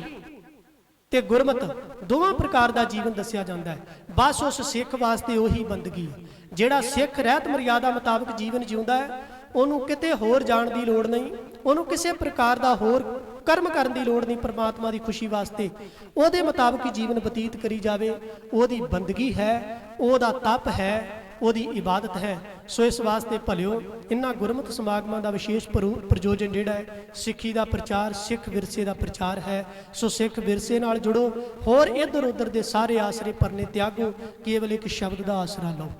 ते गुरमत दोवां प्रकार का जीवन दसिया जाता है। बस उस सिख वास्ते उही बंदगी है। जिहड़ा सिख रहत मर्यादा मुताबिक जीवन जीउंदा है, उन्होंने किते होर जाण दी लोड़ नहीं, उन्होंने किसी प्रकार का होर कर्म करने की लोड़ नहीं। परमात्मा की खुशी वास्ते उहदे मुताबिक ही जीवन बतीत करी जावे, उहदी बंदगी है, उहदा तप है, उहदी इबादत है। सो इस वास्ते भलिओ इन्हां गुरमत समागमां दा विशेष प्रयोजन जिहड़ा है सिੱਖੀ ਦਾ प्रचार, सिख विरसे का प्रचार है। सो सिख विरसे नाल जुड़ो, होर इधर उधर के सारे आसरे परने त्यागो, केवल एक शब्द का आसरा लो।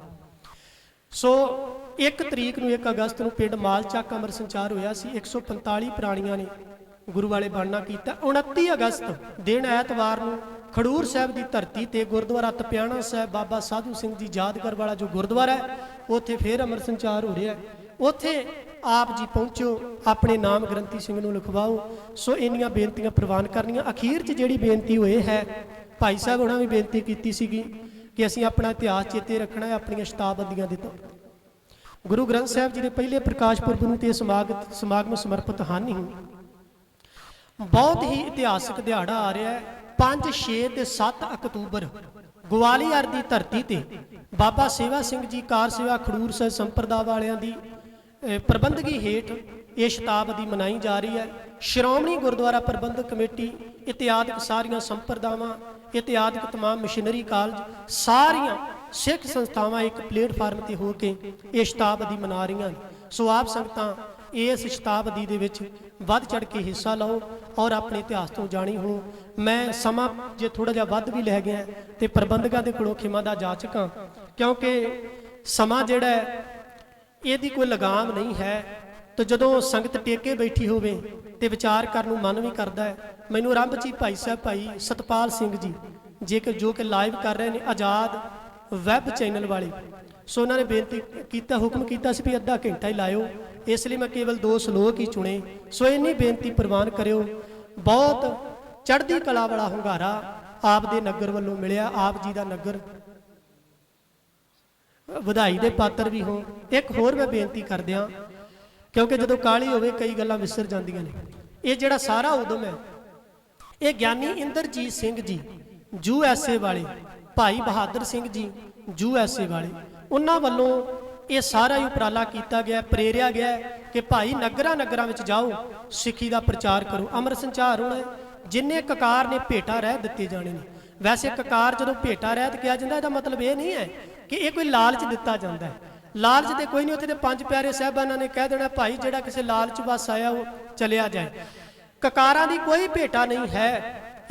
सो 1 तरीक नूं 1 अगस्त नूं पिंड मालचक अमर संचार होया सी। 145 प्राणियां ने गुरु वाले बाणा किया। 29 अगस्त दिन ऐतवार नूं खडूर साहब की धरती ते गुरुद्वारा तपियाणा साहब बाबा साधु सिंह जी यादगार वाला जो गुरुद्वारा है, उत्थे फिर अमर संचार हो रहा है। उत्थे आप जी पहुँचो, अपने नाम ग्रंथी सिंह नूं लिखवाओ। सो इन्नियां बेनतियां प्रवान करनियां। अखीर च जिहड़ी बेनती होए है, भाई साहब उन्होंने भी बेनती की सीगी कि असीं अपना इतिहास चेते रखना है अपनी शताबदियां दे तौर। गुरु ग्रंथ साहब जी के पहले प्रकाश पुरब नूं ते समागम समर्पित हैं ही। बहुत ही इतिहासक दिहाड़ा आ रहा है। 5, 6 ते 7 अक्तूबर ग्वालियर की धरती ते बाबा सेवा सिंह जी कार सेवा खडूर साहिब संप्रदा वालियां दी प्रबंधगी हेठ ये शताब्दी मनाई जा रही है। श्रोमणी गुरुद्वारा प्रबंधक कमेटी, इतिहादक सारियां संप्रदावां, इतिहादक तमाम मिशनरी कॉलेज, सारियां सिख संस्थावां एक प्लेटफार्म ते होके ये शताब्दी मना रही हैं। सो आप संगतां इस शताब्दी दे विच वध चढ़ के हिस्सा लो और अपने इतिहास तो जानी हो। मैं समा जे थोड़ा जिहा वध भी लै गया तो प्रबंधकों के कोलों खिमा दा जा चुका, क्योंकि समा जिहड़ा है इहदी कोई लगाम नहीं है। तो जदों संगत टेके बैठी होवे ते विचार करन नूं मन भी करता है। मैनूं आरंभ च भाई साहब भाई सतपाल सिंह जी जो कि लाइव कर रहे हैं आज़ाद वैब चैनल वाले, सो उन्होंने बेनती किया, हुक्म किया भी अद्धा घंटा ही लाओ, इसलिए मैं केवल 2 श्लोक ही चुने। सो इन्नी बेनती प्रवान करो। बहुत चढ़ती कला वाला हुंगारा आप दे नगर वालों मिलिया। आप जी का नगर ਵਧਾਈ ਦੇ पात्र भी हो। एक होर मैं बेनती कर दिया, क्योंकि जो काली होवे कई गल्लां विसर जांदियां ने। ये जिहड़ा सारा उदम है, ये ज्ञानी इंद्रजीत सिंह जी USA वाले, भाई बहादुर सिंह जी USA वाले, उन्हां वल्लों ये सारा ही उपराला किया गया, प्रेरिया गया कि भाई नगरां नगरां विच जाओ, सिੱਖੀ का प्रचार करो। अमर संचार होना है। जिन्ने ककार ने भेटा रह दिते जाने ने। वैसे ककार जो भेटा रहत किया जाता, इसका मतलब ये नहीं है कि ये कोई लालच दिता जाता है। लालच तो कोई नहीं, उत्थे 5 प्यारे साहबाना ने कह देना भाई जिहड़ा किसी लालच बस आया वो चलिया जाए। ककारां दी कोई भेटा नहीं है,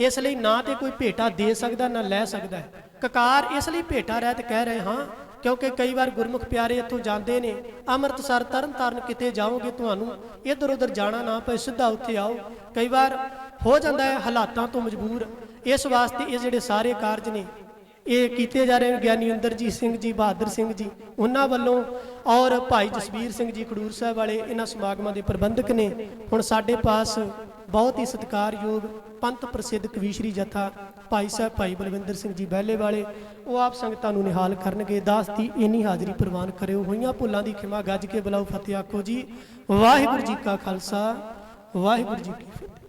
इसलिए ना तो कोई भेटा दे सकता ना लै सकता है। ककार इसलिए भेटा रहत कह रहे हाँ, क्योंकि कई बार गुरमुख प्यारे इत्थों जाते हैं अमृतसर तरन ताਰਨ किते जाओगे ਤੁਹਾਨੂੰ इधर उधर जाना ना पए, सीधा उत्थे आओ। कई बार हो जाता है हालातों तो मजबूर। इस वास्ते ये जिहड़े सारे कारज ने ये किए जा रहे हैं। ज्ञानी इंद्रजीत सिंह जी, बहादुर सिंह जी उन्होंने वालों और भाई जसबीर सिंह जी खडूर साहब वाले इन्हां समागमां के प्रबंधक ने। हुण साडे पास ਬਹੁਤ ਹੀ ਸਤਿਕਾਰਯੋਗ ਪੰਥ ਪ੍ਰਸਿੱਧ ਕਵੀਸ਼ਰੀ ਜਥਾ ਭਾਈ ਸਾਹਿਬ ਭਾਈ ਬਲਵਿੰਦਰ ਸਿੰਘ ਜੀ ਬਹਿਲੇ ਵਾਲੇ, ਉਹ ਆਪ ਸੰਗਤਾਂ ਨੂੰ ਨਿਹਾਲ ਕਰਨਗੇ। ਦਾਸ ਦੀ ਇੰਨੀ ਹਾਜ਼ਰੀ ਪ੍ਰਵਾਨ ਕਰਿਓ। ਹੋਈਆਂ ਭੁੱਲਾਂ ਦੀ ਖਿਮਾ ਗੱਜ ਕੇ ਬੁਲਾਓ ਫਤਿਹ ਆਖੋ ਜੀ। ਵਾਹਿਗੁਰੂ ਜੀ ਕਾ ਖਾਲਸਾ, ਵਾਹਿਗੁਰੂ ਜੀ ਕੀ ਫਤਿਹ।